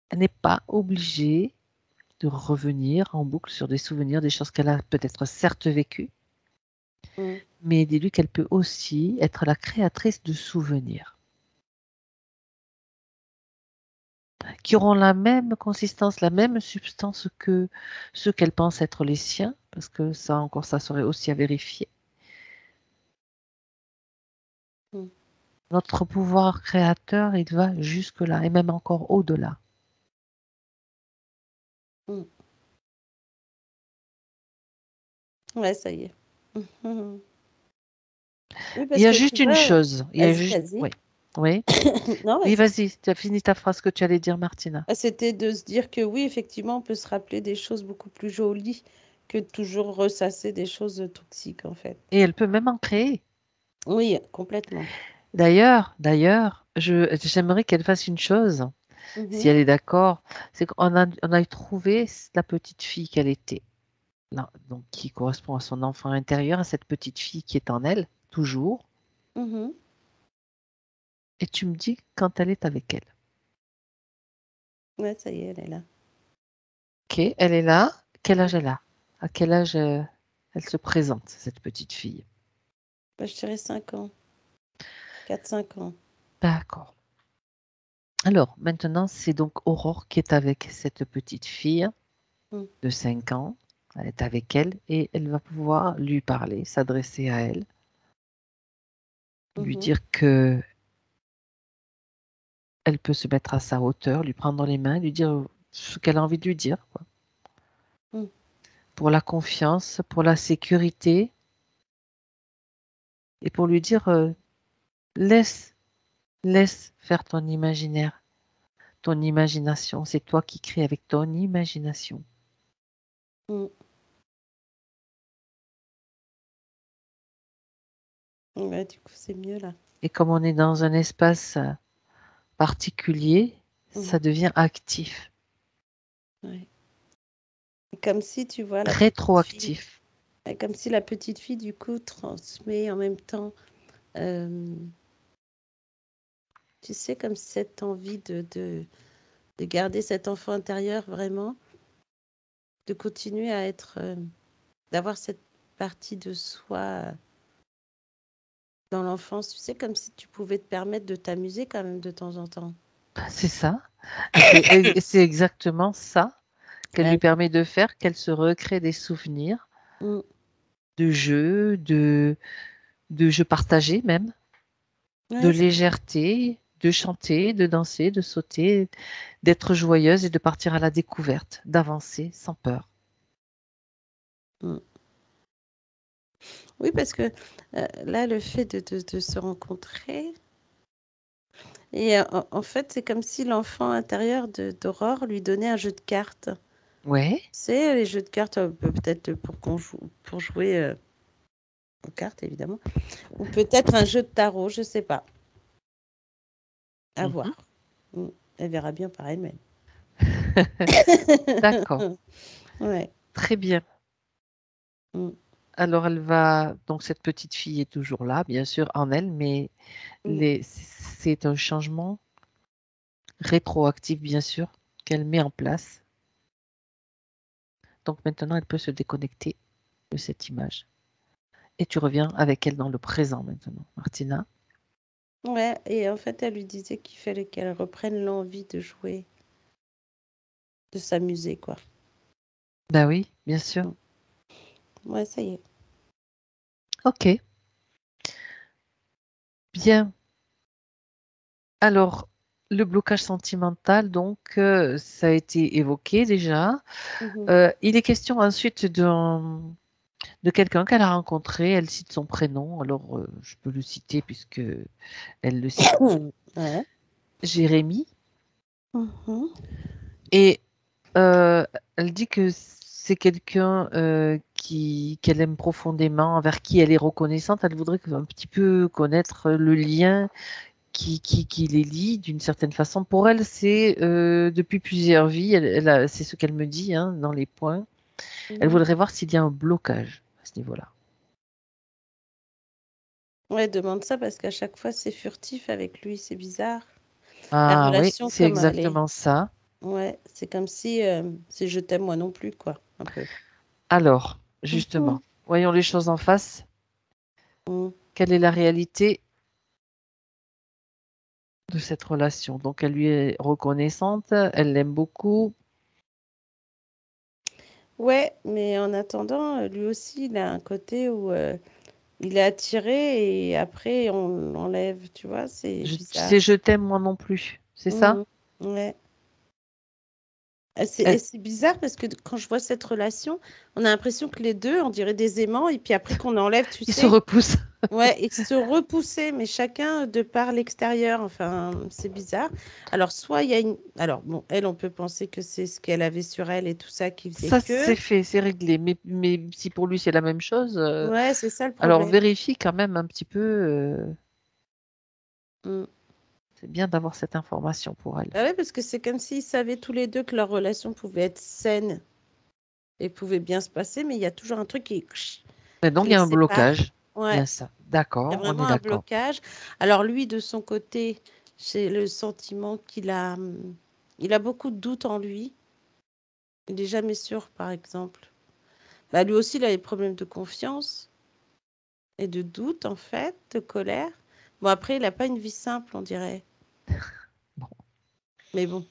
Elle n'est pas obligée de revenir en boucle sur des souvenirs, des choses qu'elle a peut-être certes vécues, Mm. mais dis-lui qu'elle peut aussi être la créatrice de souvenirs qui auront la même consistance, la même substance que ceux qu'elle pense être les siens, parce que ça encore, ça serait aussi à vérifier. Mm. Notre pouvoir créateur, il va jusque-là et même encore au-delà. Mm. Ouais, ça y est. Mhm. Oui, Il parce y a que tu juste une vois, chose. Il y a vas-y, juste, vas-y. oui, oui, Non, oui, vas-y. vas-y. Tu as fini ta phrase que tu allais dire, Martina. C'était de se dire que oui, effectivement, on peut se rappeler des choses beaucoup plus jolies que de toujours ressasser des choses toxiques, en fait. Et elle peut même en créer. Oui, complètement. D'ailleurs, j'aimerais qu'elle fasse une chose, si Mhm. elle est d'accord, c'est qu'on a trouvé la petite fille qu'elle était, là, donc qui correspond à son enfant intérieur, à cette petite fille qui est en elle, toujours, Mhm. et tu me dis quand elle est avec elle. Ouais, ça y est, elle est là. Ok, elle est là. Quel âge Mhm. elle a? À quel âge elle se présente, cette petite fille? Bah, je dirais 5 ans, 4-5 ans. D'accord. Alors, maintenant, c'est donc Aurore qui est avec cette petite fille Mm. de 5 ans. Elle est avec elle et elle va pouvoir lui parler, s'adresser à elle, lui Mhm. dire que elle peut se mettre à sa hauteur, lui prendre dans les mains, lui dire ce qu'elle a envie de lui dire, quoi. Mm. Pour la confiance, pour la sécurité et pour lui dire laisse, laisse faire ton imaginaire, ton imagination. C'est toi qui crées avec ton imagination. Mm. Ouais, du coup, c'est mieux là. Et comme on est dans un espace particulier, Mhm. ça devient actif, Ouais. Et comme si, tu vois, la petite fille, rétroactif. comme si la petite fille, du coup, transmet en même temps, euh, tu sais, comme cette envie de garder cet enfant intérieur vraiment, de continuer à être, d'avoir cette partie de soi dans l'enfance, tu sais, comme si tu pouvais te permettre de t'amuser quand même de temps en temps. C'est ça. C'est exactement ça qu'elle Ah lui oui. permet de faire, qu'elle se recrée des souvenirs Mm. de jeux, de jeux partagés même, de Ouais, c'est ça. légèreté, de chanter, de danser, de sauter, d'être joyeuse et de partir à la découverte, d'avancer sans peur. Mm. Oui, parce que là, le fait de se rencontrer, et en fait, c'est comme si l'enfant intérieur d'Aurore lui donnait un jeu de cartes. Ouais. Tu sais, les jeux de cartes, peut-être pour jouer aux cartes, évidemment. Ou peut-être un jeu de tarot, je sais pas. À Mhm. voir. Mm. Elle verra bien par elle-même. D'accord. Ouais. Très bien. Mm. Alors elle va, donc cette petite fille est toujours là, bien sûr, en elle, mais Mm. c'est un changement rétroactif, bien sûr, qu'elle met en place. Donc maintenant, elle peut se déconnecter de cette image. Et tu reviens avec elle dans le présent maintenant, Martina. Ouais, et en fait, elle lui disait qu'il fallait qu'elle reprenne l'envie de jouer, de s'amuser, quoi. Bah oui, bien sûr. Mm. Ouais, ça y est. Ok, bien. Alors, le blocage sentimental, donc, ça a été évoqué déjà. Mhm. Il est question ensuite de quelqu'un qu'elle a rencontré. Elle cite son prénom. Alors, je peux le citer puisque elle le cite. Ouais. Jérémy. Mhm. Et euh, elle dit que c'est quelqu'un qu'elle aime profondément, envers qui elle est reconnaissante. Elle voudrait un petit peu connaître le lien qui les lie d'une certaine façon. Pour elle, c'est depuis plusieurs vies, c'est ce qu'elle me dit hein, dans les points. Elle Mhm. voudrait voir s'il y a un blocage à ce niveau-là. Ouais, demande ça parce qu'à chaque fois, c'est furtif avec lui, c'est bizarre. La Ah oui, relation, c'est comme elle est. exactement ça. Ouais, c'est comme si c'est je t'aime moi non plus, quoi, un peu. Alors, Mhm. justement, voyons les choses en face. Mm. Quelle est la réalité de cette relation? Donc, elle lui est reconnaissante, elle l'aime beaucoup. Ouais, mais en attendant, lui aussi, il a un côté où il est attiré et après on l'enlève, tu vois, c'est Tu bizarre. sais, je t'aime moi non plus. C'est ça? Mhm. Ouais. Elle- C'est bizarre parce que quand je vois cette relation, on a l'impression que les deux, on dirait des aimants, et puis après qu'on enlève, tu il se sais, repousse. ouais, et se repousser, mais chacun de par l'extérieur, enfin, c'est bizarre. Alors, soit il y a une. Alors, bon, elle, on peut penser que c'est ce qu'elle avait sur elle et tout ça qui faisait Ça, c'est que. fait, c'est réglé. Mais si pour lui, c'est la même chose, Ouais, c'est ça le alors problème. vérifie quand même un petit peu. Mm. C'est bien d'avoir cette information pour elle. Ah ouais, parce que c'est comme s'ils savaient tous les deux que leur relation pouvait être saine et pouvait bien se passer, mais il y a toujours un truc Mais donc, qui il y les a un sépare. blocage. Ouais. Bien ça. Il y a D'accord, on est vraiment un d'accord. blocage. Alors lui, de son côté, j'ai le sentiment il a beaucoup de doutes en lui. Il n'est jamais sûr, par exemple. Bah, lui aussi, il a des problèmes de confiance et de doute, en fait, de colère. Bon, après, il n'a pas une vie simple, on dirait. Bon, Mais bon,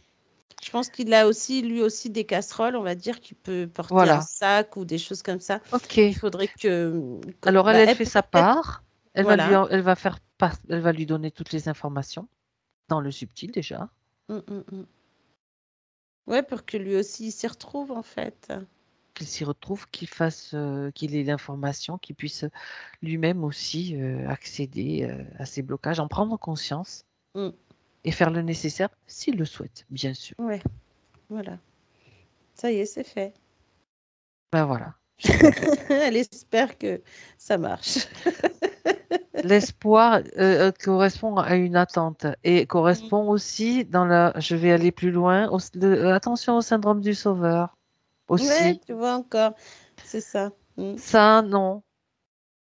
je pense qu'il a aussi, lui aussi, des casseroles, on va dire, qu'il peut porter un voilà. sac ou des choses comme ça. Il Ok. faudrait Alors elle, bah, elle elle fait sa pourrait peut-être, part. voilà. Elle va lui donner toutes les informations dans le subtil déjà. Mm, mm, mm. Ouais, pour que lui aussi il s'y retrouve, en fait. Qu'il s'y retrouve, qu'il ait l'information, qu'il puisse lui-même aussi accéder à ces blocages, en prendre conscience Mm. et faire le nécessaire s'il le souhaite, bien sûr. Ouais, voilà. Ça y est, c'est fait. Ben voilà, super. Elle espère que ça marche. L'espoir correspond à une attente et Mm. correspond aussi je vais aller plus loin, attention au syndrome du sauveur Ouais, aussi. tu vois encore, c'est ça. Mm. Ça, non.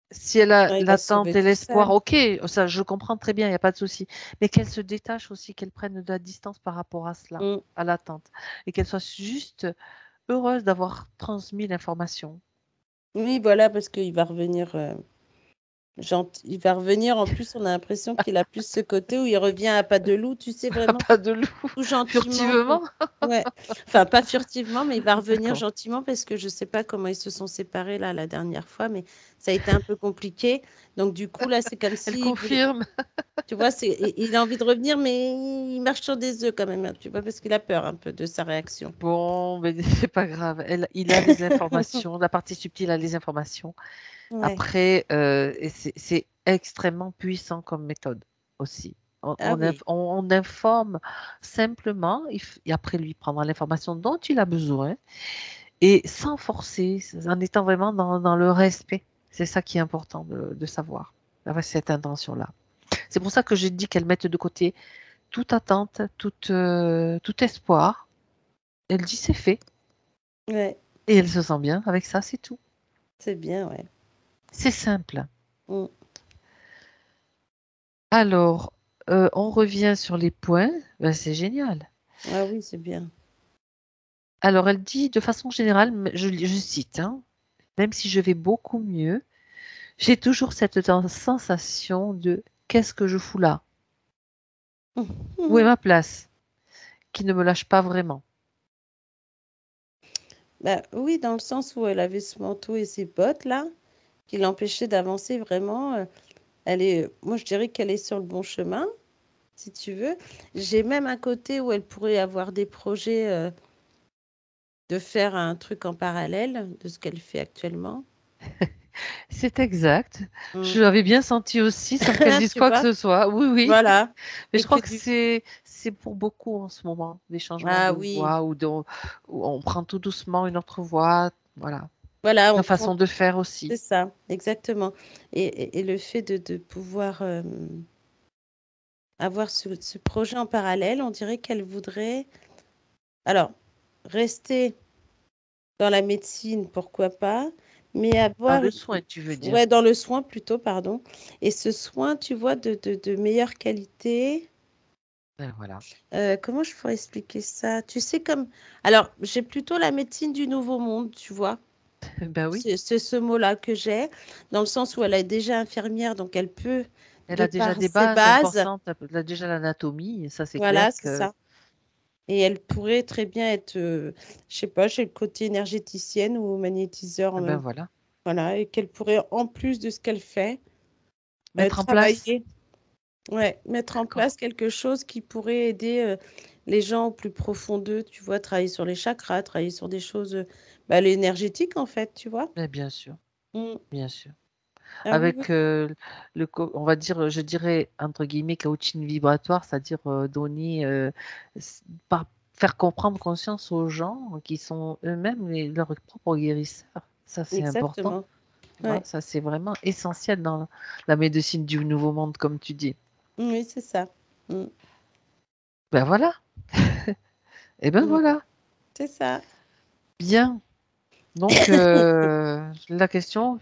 Si elle a Ouais, il va se l'attente sauver et tout l'espoir, seul. ok, ça je comprends très bien, il n'y a pas de souci. Mais qu'elle se détache aussi, qu'elle prenne de la distance par rapport à cela, Mm. à l'attente, et qu'elle soit juste heureuse d'avoir transmis l'information. Oui, voilà, parce qu'il va revenir il va revenir. En plus, on a l'impression qu'il a plus ce côté où il revient à pas de loup, tu sais, vraiment Pas de loup, tout gentiment pour. furtivement. Ouais, enfin pas furtivement, mais il va revenir D'accord. gentiment parce que je sais pas comment ils se sont séparés là la dernière fois, mais ça a été un peu compliqué. Donc du coup là, c'est comme Elle s'il voulait. confirme. Tu vois, il a envie de revenir, mais il marche sur des œufs quand même, hein, tu vois, parce qu'il a peur un peu de sa réaction. Bon, mais c'est pas grave. Il a les informations, la partie subtile a les informations. Ouais. Après, et c'est extrêmement puissant comme méthode aussi. Ah oui. On informe simplement, et après lui prendra l'information dont il a besoin, et sans forcer, en étant vraiment dans le respect. C'est ça qui est important de savoir, avec cette intention-là. C'est pour ça que j'ai dit qu'elle mette de côté toute attente, tout espoir. Elle dit c'est fait, Ouais. et elle se sent bien avec ça, c'est tout. C'est bien, ouais. C'est simple. Mm. Alors, on revient sur les points. Ben, c'est génial. Ah oui, c'est bien. Alors, elle dit de façon générale, je cite, hein, même si je vais beaucoup mieux, j'ai toujours cette sensation de qu'est-ce que je fous là? Où est ma place? Qui ne me lâche pas vraiment. Bah oui, dans le sens où elle avait ce manteau et ses bottes là, qui l'empêchaient d'avancer vraiment. Moi je dirais qu'elle est sur le bon chemin, si tu veux. J'ai même un côté où elle pourrait avoir des projets de faire un truc en parallèle de ce qu'elle fait actuellement. C'est exact. Mm. Je l'avais bien senti aussi sans qu'elle dise Tu quoi que vois? ce soit. Oui, oui. Voilà. Mais Et je crois que que du c'est pour beaucoup en ce moment, des changements Ah de oui, voix où on prend tout doucement une autre voix. Voilà. voilà, La on prend façon de faire aussi. c'est ça, exactement. Et le fait de pouvoir avoir ce projet en parallèle, on dirait qu'elle voudrait, alors, rester dans la médecine, pourquoi pas, mais Dans avoir, le soin, tu veux dire. ouais, dans le soin plutôt, pardon. Et ce soin, tu vois, de meilleure qualité. Ben voilà. Comment je pourrais expliquer ça? Tu sais, comme, alors, j'ai plutôt la médecine du Nouveau Monde, tu vois. Ben oui. C'est ce mot-là que j'ai, dans le sens où elle est déjà infirmière, donc elle peut, Elle de a déjà par des ses bases bases, importantes. Elle a déjà l'anatomie. Et ça, c'est clair voilà, c'est que. ça. Et elle pourrait très bien être, je sais pas, chez le côté énergéticienne ou magnétiseur en Ben même temps. voilà. Voilà, et qu'elle pourrait, en plus de ce qu'elle fait, Mettre en place. travailler, ouais, mettre en D'accord. place quelque chose qui pourrait aider les gens au plus profond d'eux, tu vois, travailler sur les chakras, travailler sur des choses, l'énergétique en fait, tu vois. Mais bien sûr. Mm. Bien sûr. Ah oui, oui. Avec on va dire, je dirais, entre guillemets, coaching vibratoire, c'est-à-dire donner, faire comprendre conscience aux gens qui sont eux-mêmes leurs propres guérisseurs. Ça, c'est important. Exactement. Hein, Ouais. ça, c'est vraiment essentiel dans la médecine du nouveau monde, comme tu dis. Oui, c'est ça. Mm. Ben voilà. Et ben Mm. voilà. C'est ça. Bien. Donc, la question,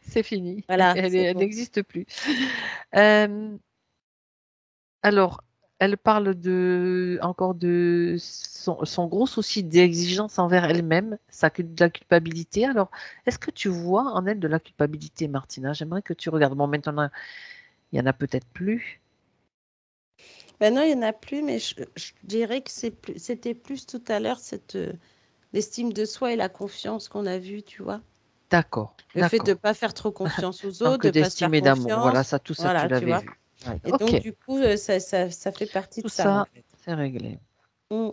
c'est fini. Voilà, Elle c'est bon. n'existe plus. Euh, Alors, elle parle encore de son gros souci d'exigence envers elle-même, de la culpabilité. Alors, est-ce que tu vois en elle de la culpabilité, Martina? J'aimerais que tu regardes. Bon, maintenant, il y en a peut-être plus. Ben non, il n'y en a plus, mais je dirais que c'était plus tout à l'heure cette l'estime de soi et la confiance qu'on a vue, tu vois. D'accord, Le fait de ne d'accord. pas faire trop confiance aux autres, Manque de ne pas se d'estime faire et d'amour. Voilà, confiance. tout ça, tu Voilà, tu l'avais vois. vu. Ouais, Et donc, ok, du coup, ça fait partie de tout ça, en ça, fait. c'est réglé. Mm.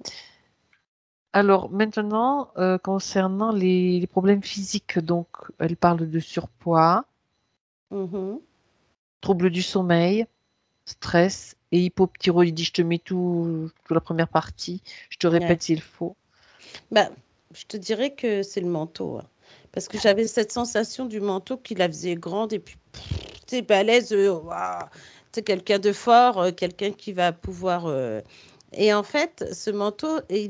Alors, maintenant, concernant les problèmes physiques, donc, elle parle de surpoids, Mhm. troubles du sommeil, stress et hypothyroïdie. Je te mets toute la première partie. Je te Ouais. répète s'il faut. Bah, je te dirais que c'est le manteau, hein. Parce que j'avais cette sensation du manteau qui la faisait grande et puis, tu sais, balèze, waouh, tu sais, quelqu'un de fort, quelqu'un qui va pouvoir. Et en fait, ce manteau, et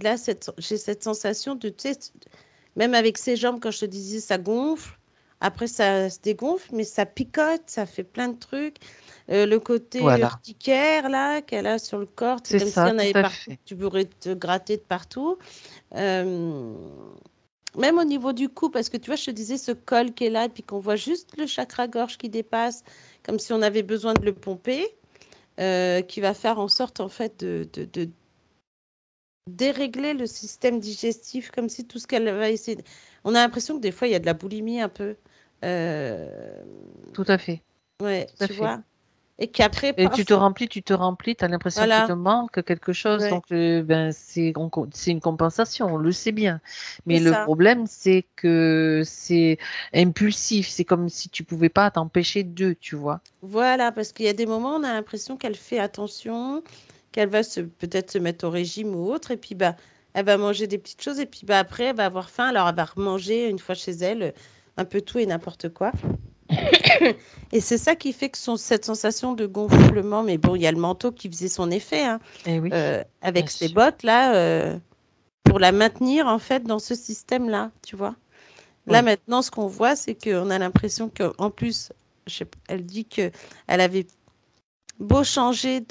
j'ai cette sensation de, tu sais, même avec ses jambes, quand je te disais, ça gonfle. Après, ça se dégonfle, mais ça picote, ça fait plein de trucs. Le côté Voilà, urticaire, là, qu'elle a sur le corps, c'est c'est comme s'il ça, y en tout avait à partout, fait. que tu pourrais te gratter de partout. Euh, Même au niveau du cou, parce que tu vois, je te disais ce col qui est là, et puis qu'on voit juste le chakra-gorge qui dépasse, comme si on avait besoin de le pomper, qui va faire en sorte, en fait, de dérégler le système digestif, comme si tout ce qu'elle va essayer. On a l'impression que des fois, il y a de la boulimie un peu. Euh, Tout à fait, Ouais, tout à tu fait. vois. Et qu'après, Et paf, tu te remplis, tu as l'impression qu'il te voilà. manque quelque chose. Ouais, Donc, ben, c'est une compensation, on le sait bien. c'est Mais le ça. problème, c'est que c'est impulsif. C'est comme si tu pouvais pas t'empêcher de, tu vois. Voilà, parce qu'il y a des moments, on a l'impression qu'elle fait attention, qu'elle va peut-être se mettre au régime ou autre, et puis bah, elle va manger des petites choses, et puis bah, après, elle va avoir faim, alors elle va remanger une fois chez elle un peu tout et n'importe quoi. Et c'est ça qui fait que cette sensation de gonflement, mais bon, il y a le manteau qui faisait son effet, hein, Eh oui, bien avec ces sûr. bottes-là, pour la maintenir en fait dans ce système-là, tu vois. Là Oui, maintenant, ce qu'on voit, c'est qu'on a l'impression qu'en plus, elle dit que elle avait beau changer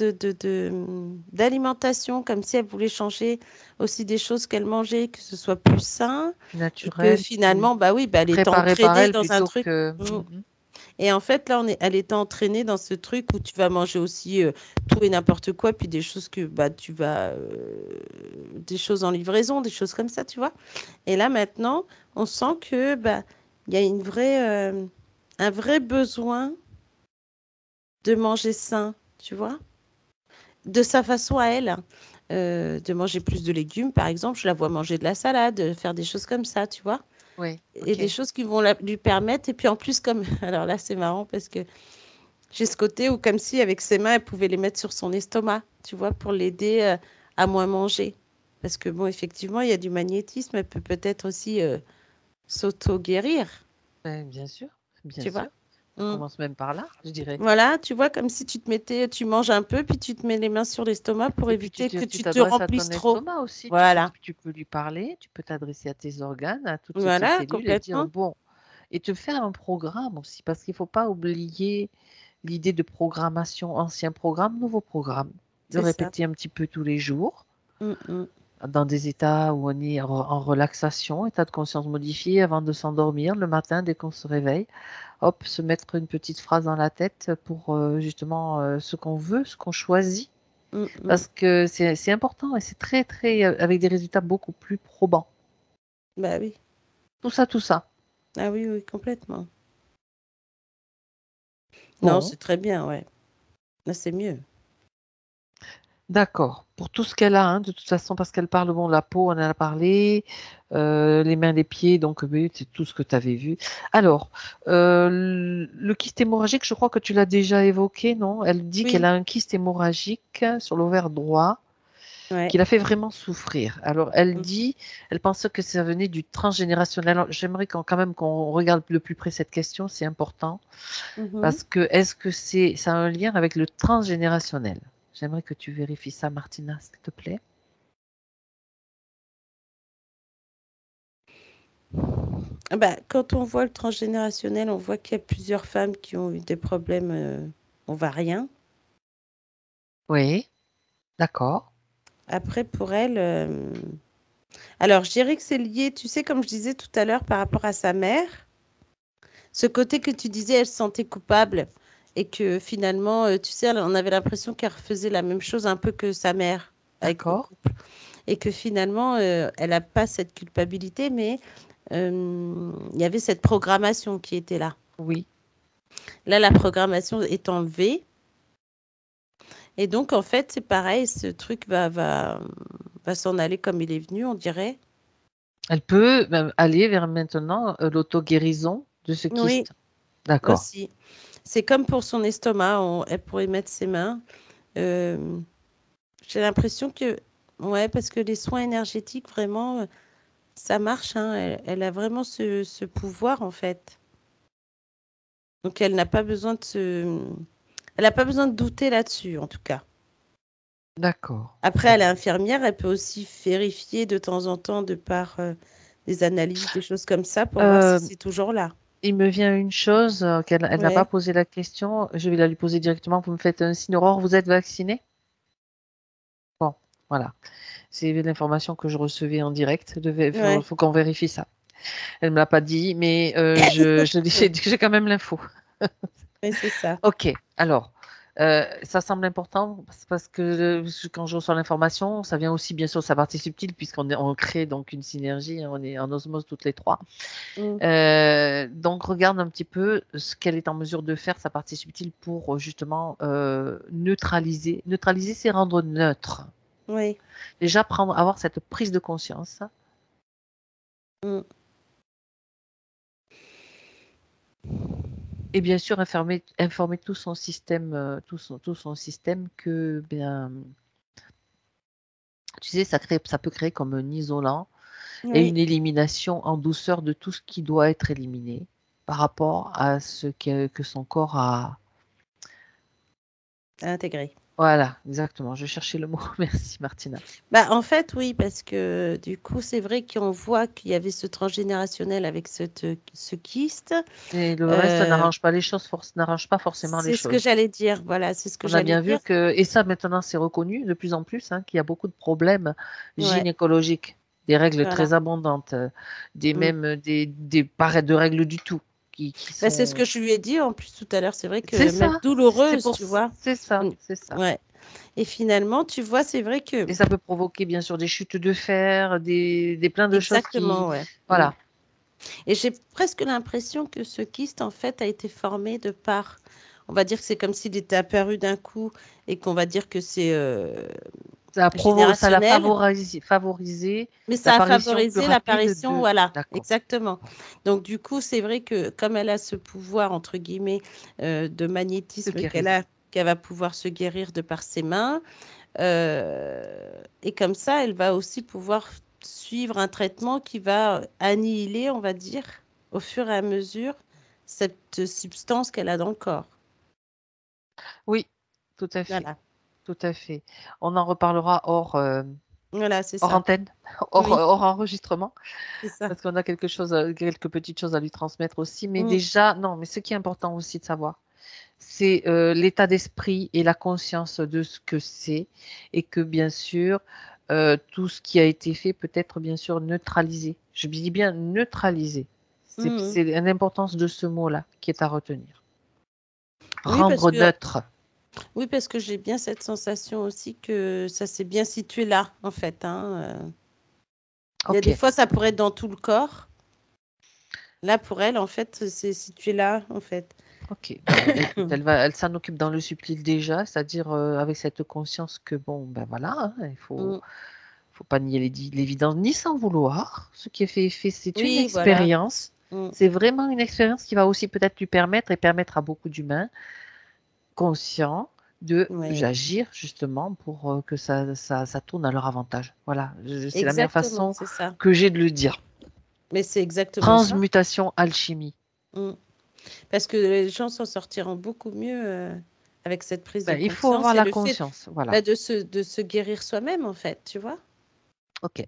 d'alimentation, comme si elle voulait changer aussi des choses qu'elle mangeait, que ce soit plus sain, et que naturel, plus finalement, bah oui, bah, elle était préparé par entraînée elle dans un plutôt truc. que. Mm. Mhm. Et en fait, là, elle était entraînée dans ce truc où tu vas manger aussi tout et n'importe quoi, puis des choses que bah, des choses en livraison, des choses comme ça, tu vois. Et là, maintenant, on sent que bah, il y a un vrai besoin de manger sain, tu vois, de sa façon à elle, hein. De manger plus de légumes, par exemple. Je la vois manger de la salade, faire des choses comme ça, tu vois. Oui, et des ok. choses qui vont lui permettre. Et puis en plus, comme alors là, c'est marrant parce que j'ai ce côté où, comme si avec ses mains, elle pouvait les mettre sur son estomac, tu vois, pour l'aider à moins manger. Parce que bon, effectivement, il y a du magnétisme. Elle peut peut-être aussi s'auto-guérir, Bien sûr, bien tu vois. sûr. Ça Mm. commence même par là, je dirais. Voilà, tu vois, comme si tu manges un peu, puis tu te mets les mains sur l'estomac pour Et puis éviter que tu tu te t'adresses à remplisses ton trop. estomac aussi. Voilà, Tu peux lui parler, tu peux t'adresser à tes organes, à toutes tes voilà, cellules et dire complètement. bon, et te faire un programme aussi, parce qu'il ne faut pas oublier l'idée de programmation, ancien programme, nouveau programme. Le C'est ça. répéter un petit peu tous les jours, Mm, mm. dans des états où on est en relaxation, état de conscience modifié avant de s'endormir le matin dès qu'on se réveille. Hop, se mettre une petite phrase dans la tête pour justement ce qu'on veut, ce qu'on choisit. Mm, mm. Parce que c'est important et c'est très, très, avec des résultats beaucoup plus probants. Bah oui. Tout ça, tout ça. Ah oui, oui, complètement. Non, Bon, c'est très bien, ouais. Là, c'est mieux. d'accord. Pour tout ce qu'elle a, hein, de toute façon, parce qu'elle parle, bon, la peau, on en a parlé, les mains, les pieds, donc oui, c'est tout ce que tu avais vu. Alors, le kyste hémorragique, je crois que tu l'as déjà évoqué, non? Elle dit qu'elle Oui, a un kyste hémorragique sur l'ovaire droit ouais. qui l'a fait vraiment souffrir. Alors, elle Mm, dit, elle pensait que ça venait du transgénérationnel. Alors, j'aimerais quand même qu'on regarde de plus près cette question, c'est important, mhm. parce que est-ce que ça a un lien avec le transgénérationnel? J'aimerais que tu vérifies ça, Martina, s'il te plaît. Ah bah, quand on voit le transgénérationnel, on voit qu'il y a plusieurs femmes qui ont eu des problèmes ovariens. Oui, d'accord. Après, pour elle, alors je dirais que c'est lié, tu sais, comme je disais tout à l'heure par rapport à sa mère, ce côté que tu disais, elle se sentait coupable et que finalement, tu sais, on avait l'impression qu'elle refaisait la même chose un peu que sa mère avec le D'accord. couple. Et que finalement, elle n'a pas cette culpabilité, mais il y avait cette programmation qui était là. Oui, Là, la programmation est enlevée. Et donc, en fait, c'est pareil, ce truc va s'en aller comme il est venu, on dirait. elle peut aller vers maintenant l'auto-guérison de ce Oui, kyste. D'accord. aussi. C'est comme pour son estomac, elle pourrait mettre ses mains. Euh, j'ai l'impression que, ouais, parce que les soins énergétiques, vraiment, ça marche, hein. Elle a vraiment ce pouvoir, en fait. Donc, elle n'a pas besoin de elle n'a pas besoin de douter là-dessus, en tout cas. D'accord. Après, Très elle est bien. infirmière, elle peut aussi vérifier de temps en temps de par des analyses, des choses comme ça, pour voir si Euh, c'est toujours là. il me vient une chose qu'elle elle n'a pas Ouais. posé la question. Je vais la lui poser directement. Vous me faites un signe. Aurore, vous êtes vacciné? Bon, voilà. C'est l'information que je recevais en direct. Il faut, Ouais. faut qu'on vérifie ça. Elle me l'a pas dit, mais Oui, j'ai quand même l'info. oui, c'est ça. Ok, alors, ça semble important parce que quand je reçois l'information, ça vient aussi bien sûr de sa partie subtile on crée donc une synergie, hein, on est en osmose toutes les trois. Mm. Donc regarde un petit peu ce qu'elle est en mesure de faire, sa partie subtile, pour justement neutraliser. Neutraliser, c'est rendre neutre. Oui. Déjà, avoir cette prise de conscience. Mm. Et bien sûr, informer tout son système, tout son système que, bien, tu sais, ça peut créer comme un isolant et Oui, une élimination en douceur de tout ce qui doit être éliminé par rapport à ce que son corps a. à intégrer. Voilà, exactement. Je cherchais le mot. Merci, Martina. Bah, en fait, oui, parce que du coup, c'est vrai qu'on voit qu'il y avait ce transgénérationnel avec ce kyste. Et le reste Euh, n'arrange pas forcément les c'est ce que choses. j'allais dire. Voilà, c'est ce que On a j'allais bien dire. vu que, et ça maintenant c'est reconnu de plus en plus, hein, qu'il y a beaucoup de problèmes Ouais, gynécologiques, des règles voilà. très abondantes, des Mm. même pas de règles du tout, qui Bah, c'est ce que sont. je lui ai dit en plus tout à l'heure. C'est vrai C'est que même ça, douloureuse, tu vois. c'est ça, Mm. c'est ça. Ouais. Et finalement, tu vois, c'est vrai que Et ça peut provoquer bien sûr des chutes de fer, des plein de choses qui, exactement, ouais. Mm. voilà, Et j'ai presque l'impression que ce kyste, en fait, a été formé de par, on va dire que c'est comme s'il était apparu d'un coup et qu'on va dire que Ça l'a générationnel, favorisé mais ça a l'apparition plus favorisé rapide l'apparition, de... voilà, D'accord. exactement. Donc du coup, c'est vrai que comme elle a ce pouvoir, entre guillemets, de De magnétisme guérison. qu'elle va pouvoir se guérir de par ses mains, et comme ça, elle va aussi pouvoir suivre un traitement qui va annihiler, on va dire, au fur et à mesure, cette substance qu'elle a dans le corps. Oui, tout à fait. Voilà, Tout à fait. On en reparlera voilà, c'est hors ça. antenne, Oui, hors enregistrement, c'est ça. parce qu'on a quelques petites choses à lui transmettre aussi. Mais Mm, déjà, non, mais ce qui est important aussi de savoir, c'est l'état d'esprit et la conscience de ce que c'est, et que bien sûr, tout ce qui a été fait peut être bien sûr neutralisé. Je dis bien neutralisé. mm. C'est l'importance de ce mot-là qui est à retenir. Oui, parce Rendre que neutre. Oui, parce que j'ai bien cette sensation aussi que ça s'est bien situé là, en fait, hein. Il y a des Ok. fois, ça pourrait être dans tout le corps. Là, pour elle, en fait, c'est situé là, en fait. Ok, ben, écoute, elle s'en occupe dans le subtil déjà, c'est-à-dire avec cette conscience que bon, ben voilà, hein, Mm. faut pas nier l'évidence ni s'en vouloir. Ce qui est fait est fait, c'est une Oui, voilà. expérience. Mm, C'est vraiment une expérience qui va aussi peut-être lui permettre et permettre à beaucoup d'humains conscients de ouais. j'agir justement pour que ça tourne à leur avantage. Voilà, c'est la meilleure Exactement, façon c'est ça. que j'ai de le dire. Mais c'est exactement ça. Transmutation, alchimie. Mm. Parce que les gens s'en sortiront beaucoup mieux avec cette prise de Ben, il faut conscience avoir et la le fait conscience. Voilà. de se guérir soi-même, en fait, tu vois. Ok.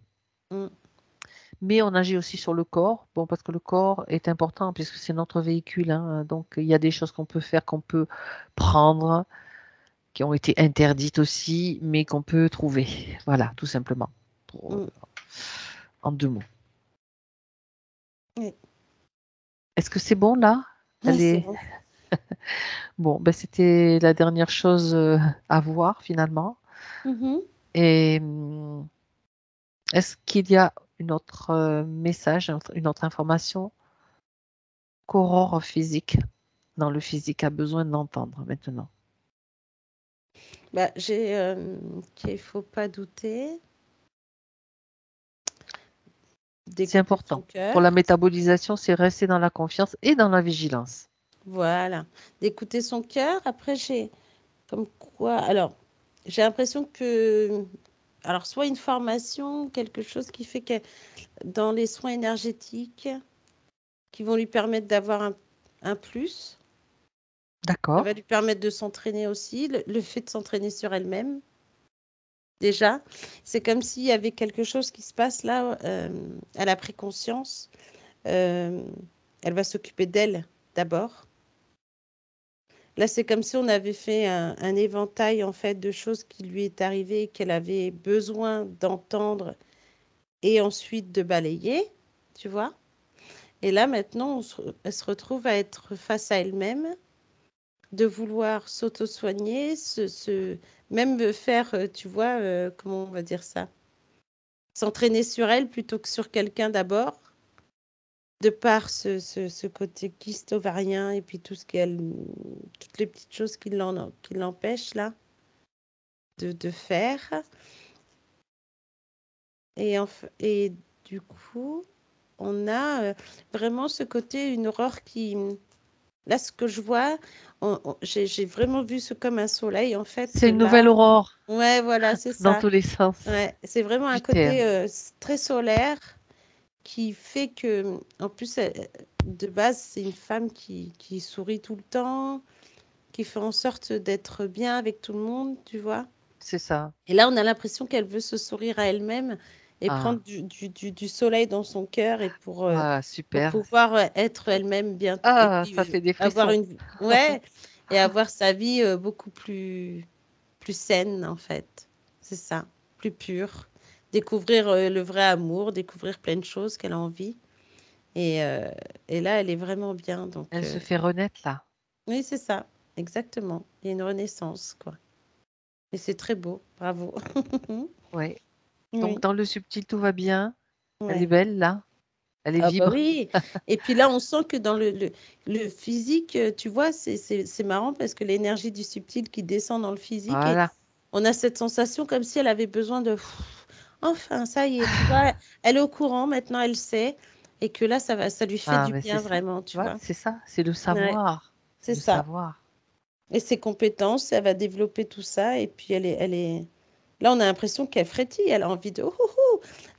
Mm. Mais on agit aussi sur le corps, bon, parce que le corps est important puisque c'est notre véhicule, hein. Donc il y a des choses qu'on peut faire, qu'on peut prendre, qui ont été interdites aussi, mais qu'on peut trouver. Voilà, tout simplement. Mm. En 2 mots. Oui, Est-ce que c'est bon là? ouais, Elle c'est est... bon. Bon, ben, c'était la dernière chose à voir finalement. Mhm. Et est-ce qu'il y a une autre message, une autre information qu'Aurore physique, dans le physique, a besoin d'entendre maintenant? Bah, j'ai qu'il faut pas douter C'est d'écouter son important. Pour cœur. la métabolisation, c'est rester dans la confiance et dans la vigilance. Voilà, d'écouter son cœur. Après, j'ai comme quoi. Alors, j'ai l'impression que. Alors, soit une formation, quelque chose qui fait que dans les soins énergétiques, qui vont lui permettre d'avoir un plus. Ça va D'accord? lui permettre de s'entraîner aussi. Le fait de s'entraîner sur elle-même, déjà. C'est comme s'il y avait quelque chose qui se passe là. Elle a pris conscience. euh, Elle va s'occuper d'elle d'abord. Là, c'est comme si on avait fait un éventail en fait de choses qui lui est arrivé, qu'elle avait besoin d'entendre et ensuite de balayer, tu vois. Et là, maintenant, elle se retrouve à être face à elle-même, de vouloir s'auto-soigner, même faire, tu vois, comment on va dire ça, s'entraîner sur elle plutôt que sur quelqu'un d'abord, de par ce côté kyste ovarien et puis toutes les petites choses qui l'empêchent là de faire. Et du coup, on a vraiment ce côté, une aurore qui... Là, ce que je vois, j'ai vraiment vu ce comme un soleil, en fait, C'est une nouvelle là. aurore Ouais, voilà, c'est dans ça. tous les sens Ouais, c'est vraiment un du terme. côté très solaire qui fait que, en plus, de base, c'est une femme qui sourit tout le temps, qui fait en sorte d'être bien avec tout le monde, tu vois. C'est ça. Et là, on a l'impression qu'elle veut se sourire à elle-même et prendre Ah, du soleil dans son cœur et ah, pour super. pouvoir être elle-même bien et Ah, puis ça fait des avoir frissons. ouais, et avoir sa vie beaucoup plus saine en fait. C'est ça, plus pure. Découvrir le vrai amour, découvrir plein de choses qu'elle a envie. Et, euh, et là, elle est vraiment bien. Donc, Elle se fait renaître là. oui, c'est ça, exactement. Il y a une renaissance, quoi. Et c'est très beau, bravo. Oui. Donc Oui, dans le subtil, tout va bien. Elle est ouais. belle là. Elle est Ah bah vibre. oui. Et puis là, on sent que dans le physique, tu vois, c'est marrant parce que l'énergie du subtil qui descend dans le physique Voilà. on a cette sensation comme si elle avait besoin de enfin, ça y est, tu vois, elle est au courant, maintenant elle sait, et que là, ça lui fait du mais bien c'est ça. vraiment, Tu tu vois, vois. c'est ça. C'est le Ouais, savoir. c'est Le ça. savoir. Et ses compétences, elle va développer tout ça, et puis elle est... Là, on a l'impression qu'elle frétille, elle a envie de...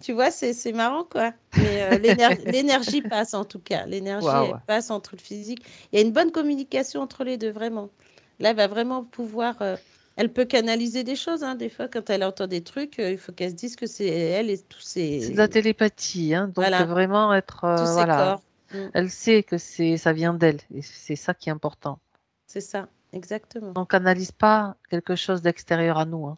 Tu vois, c'est marrant, quoi. Mais l'énergie passe, en tout cas. L'énergie, elle Waouh. passe entre le physique. Il y a une bonne communication entre les deux, vraiment. Là, elle va vraiment pouvoir... elle peut canaliser des choses, hein. Des fois, quand elle entend des trucs, il faut qu'elle se dise que c'est elle et tous C'est de la ses... télépathie, hein. Donc Voilà, vraiment être, tous ses voilà. corps. Elle sait que ça vient d'elle. Et c'est ça qui est important. C'est ça, exactement. On canalise pas quelque chose d'extérieur à nous, hein.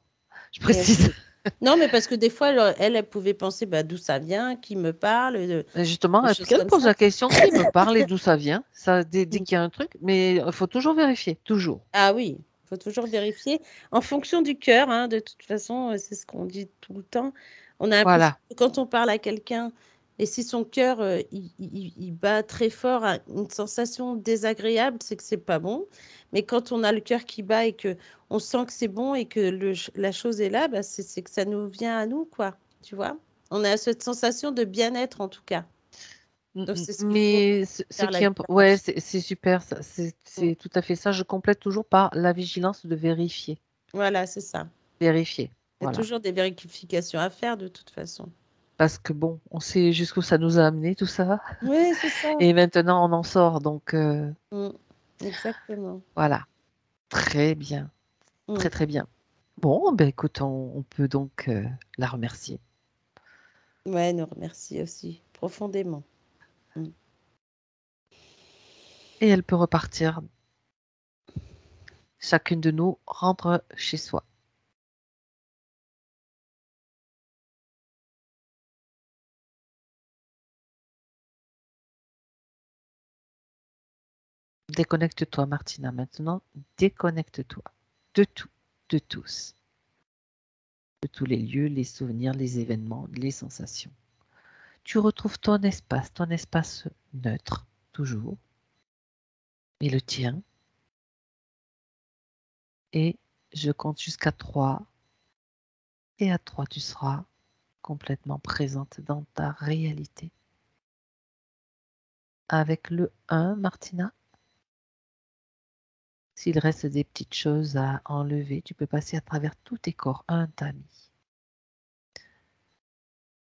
Je Et précise. non, mais parce que des fois, elle pouvait penser bah, d'où ça vient, qui me parle, Et justement, des choses qu'elle comme pose ça. la question qui me parle et d'où ça vient. Ça, dès Mm. qu'il y a un truc, mais il faut toujours vérifier, toujours. Ah oui, il faut toujours vérifier en fonction du cœur, hein, de toute façon, c'est ce qu'on dit tout le temps. On a l'impression Voilà. que quand on parle à quelqu'un, et si son cœur il bat très fort, une sensation désagréable, c'est que c'est pas bon. Mais quand on a le cœur qui bat et que on sent que c'est bon et que la chose est là, bah, c'est que ça nous vient à nous, quoi. Tu vois? On a cette sensation de bien-être en tout cas. Donc c'est ce qu'il faut Mais ce faire la qui est ouais, différence. c'est super. C'est Mm. tout à fait ça. Je complète toujours par la vigilance de vérifier. Voilà, c'est ça. Vérifier. Il y a Voilà. toujours des vérifications à faire de toute façon. Parce que bon, on sait jusqu'où ça nous a amené, tout ça. Oui, c'est ça. Et maintenant, on en sort. Donc, Mm. Exactement. voilà. Très bien. Mm. Très, très bien. Bon, ben écoute, on peut donc la remercier. Ouais, nous remercie aussi profondément. Mm. Et elle peut repartir, chacune de nous, rentre chez soi. Déconnecte-toi, Martina, maintenant. Déconnecte-toi de tout, de tous, de tous les lieux, les souvenirs, les événements, les sensations. Tu retrouves ton espace neutre, toujours, et le tien. Et je compte jusqu'à 3. Et à 3, tu seras complètement présente dans ta réalité. Avec le 1, Martina, s'il reste des petites choses à enlever, tu peux passer à travers tous tes corps. Un tamis.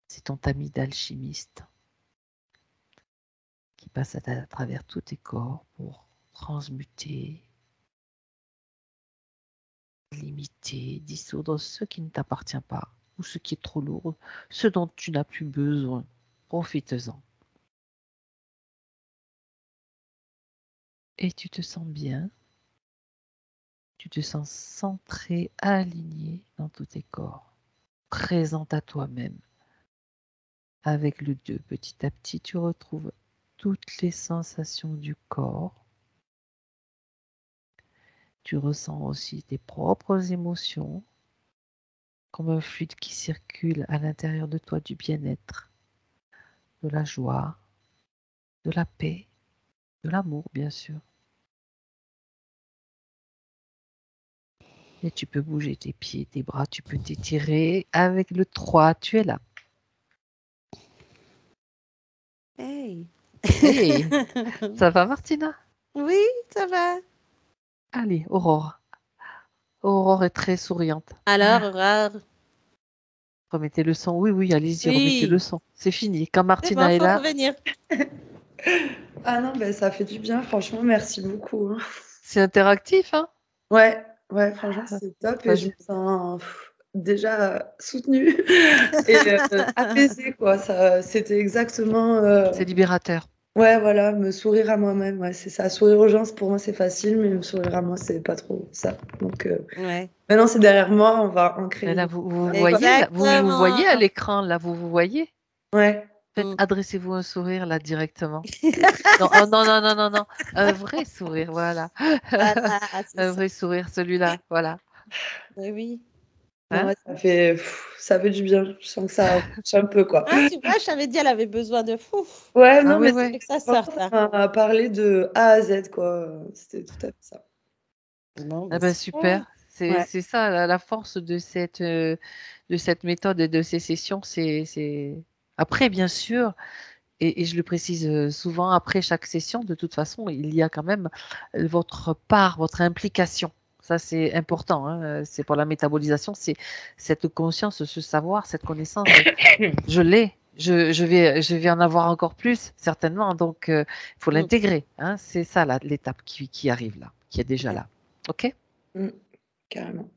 C'est ton tamis d'alchimiste qui passe à travers tous tes corps pour transmuter, limiter, dissoudre ce qui ne t'appartient pas ou ce qui est trop lourd, ce dont tu n'as plus besoin. Profites-en. Et tu te sens bien, tu te sens centré, aligné dans tous tes corps, présente à toi-même. Avec le 2, petit à petit, tu retrouves toutes les sensations du corps. Tu ressens aussi tes propres émotions, comme un fluide qui circule à l'intérieur de toi, du bien-être, de la joie, de la paix, de l'amour, bien sûr. Et tu peux bouger tes pieds, tes bras, tu peux t'étirer. Avec le 3, tu es là. Hey. Hey, ça va, Martina? Oui, ça va. Allez, Aurore. Aurore est très souriante. Alors, rare. Remettez le son. Oui, oui, allez-y, remettez le Oui, son. C'est fini. Quand c'est bon, Martina est faut là, revenir. Ah non, ben, ça fait du bien, franchement, merci beaucoup, hein. c'est interactif, hein? Ouais, ouais, franchement, c'est top et je Vas-y. me sens déjà soutenue et apaisée, quoi. Ça, c'était exactement, C'est libérateur. ouais, voilà, me sourire à moi-même, ouais, c'est ça. Sourire aux gens, pour moi, c'est facile, mais me sourire à moi, c'est pas trop ça. Donc, Ouais. maintenant, c'est derrière moi, on va ancrer Mais les là, idées. vous voyez, là, vous Exactement. voyez à l'écran, là, vous voyez? Ouais, Faites, Mm. adressez-vous un sourire, là, directement. Non, oh, non, non, non, non, non. Un vrai sourire, voilà. Voilà, c'est Un ça. vrai sourire, celui-là, voilà. Oui, oui. non, Hein? ouais, ça fait du bien. Je sens que ça marche un peu, quoi. Ah, tu vois, je t'avais dit, elle avait besoin de fou. Ouais, Ah non, oui, mais oui. Que ça sorte, franchement, hein. ça m'a parlé de A à Z, quoi. C'était tout à fait ça. Bon, Ah ben, ben super. super, Ouais. C'est ça la force de cette méthode et de ces sessions. Après, bien sûr, et je le précise souvent, après chaque session, de toute façon, il y a quand même votre part, votre implication. Ça, c'est important. Hein. C'est pour la métabolisation, c'est cette conscience, ce savoir, cette connaissance. Je l'ai. Je vais en avoir encore plus, certainement. Donc, il faut Mm. l'intégrer. Hein. C'est ça l'étape qui arrive là, qui est déjà là. OK? Mm, carrément.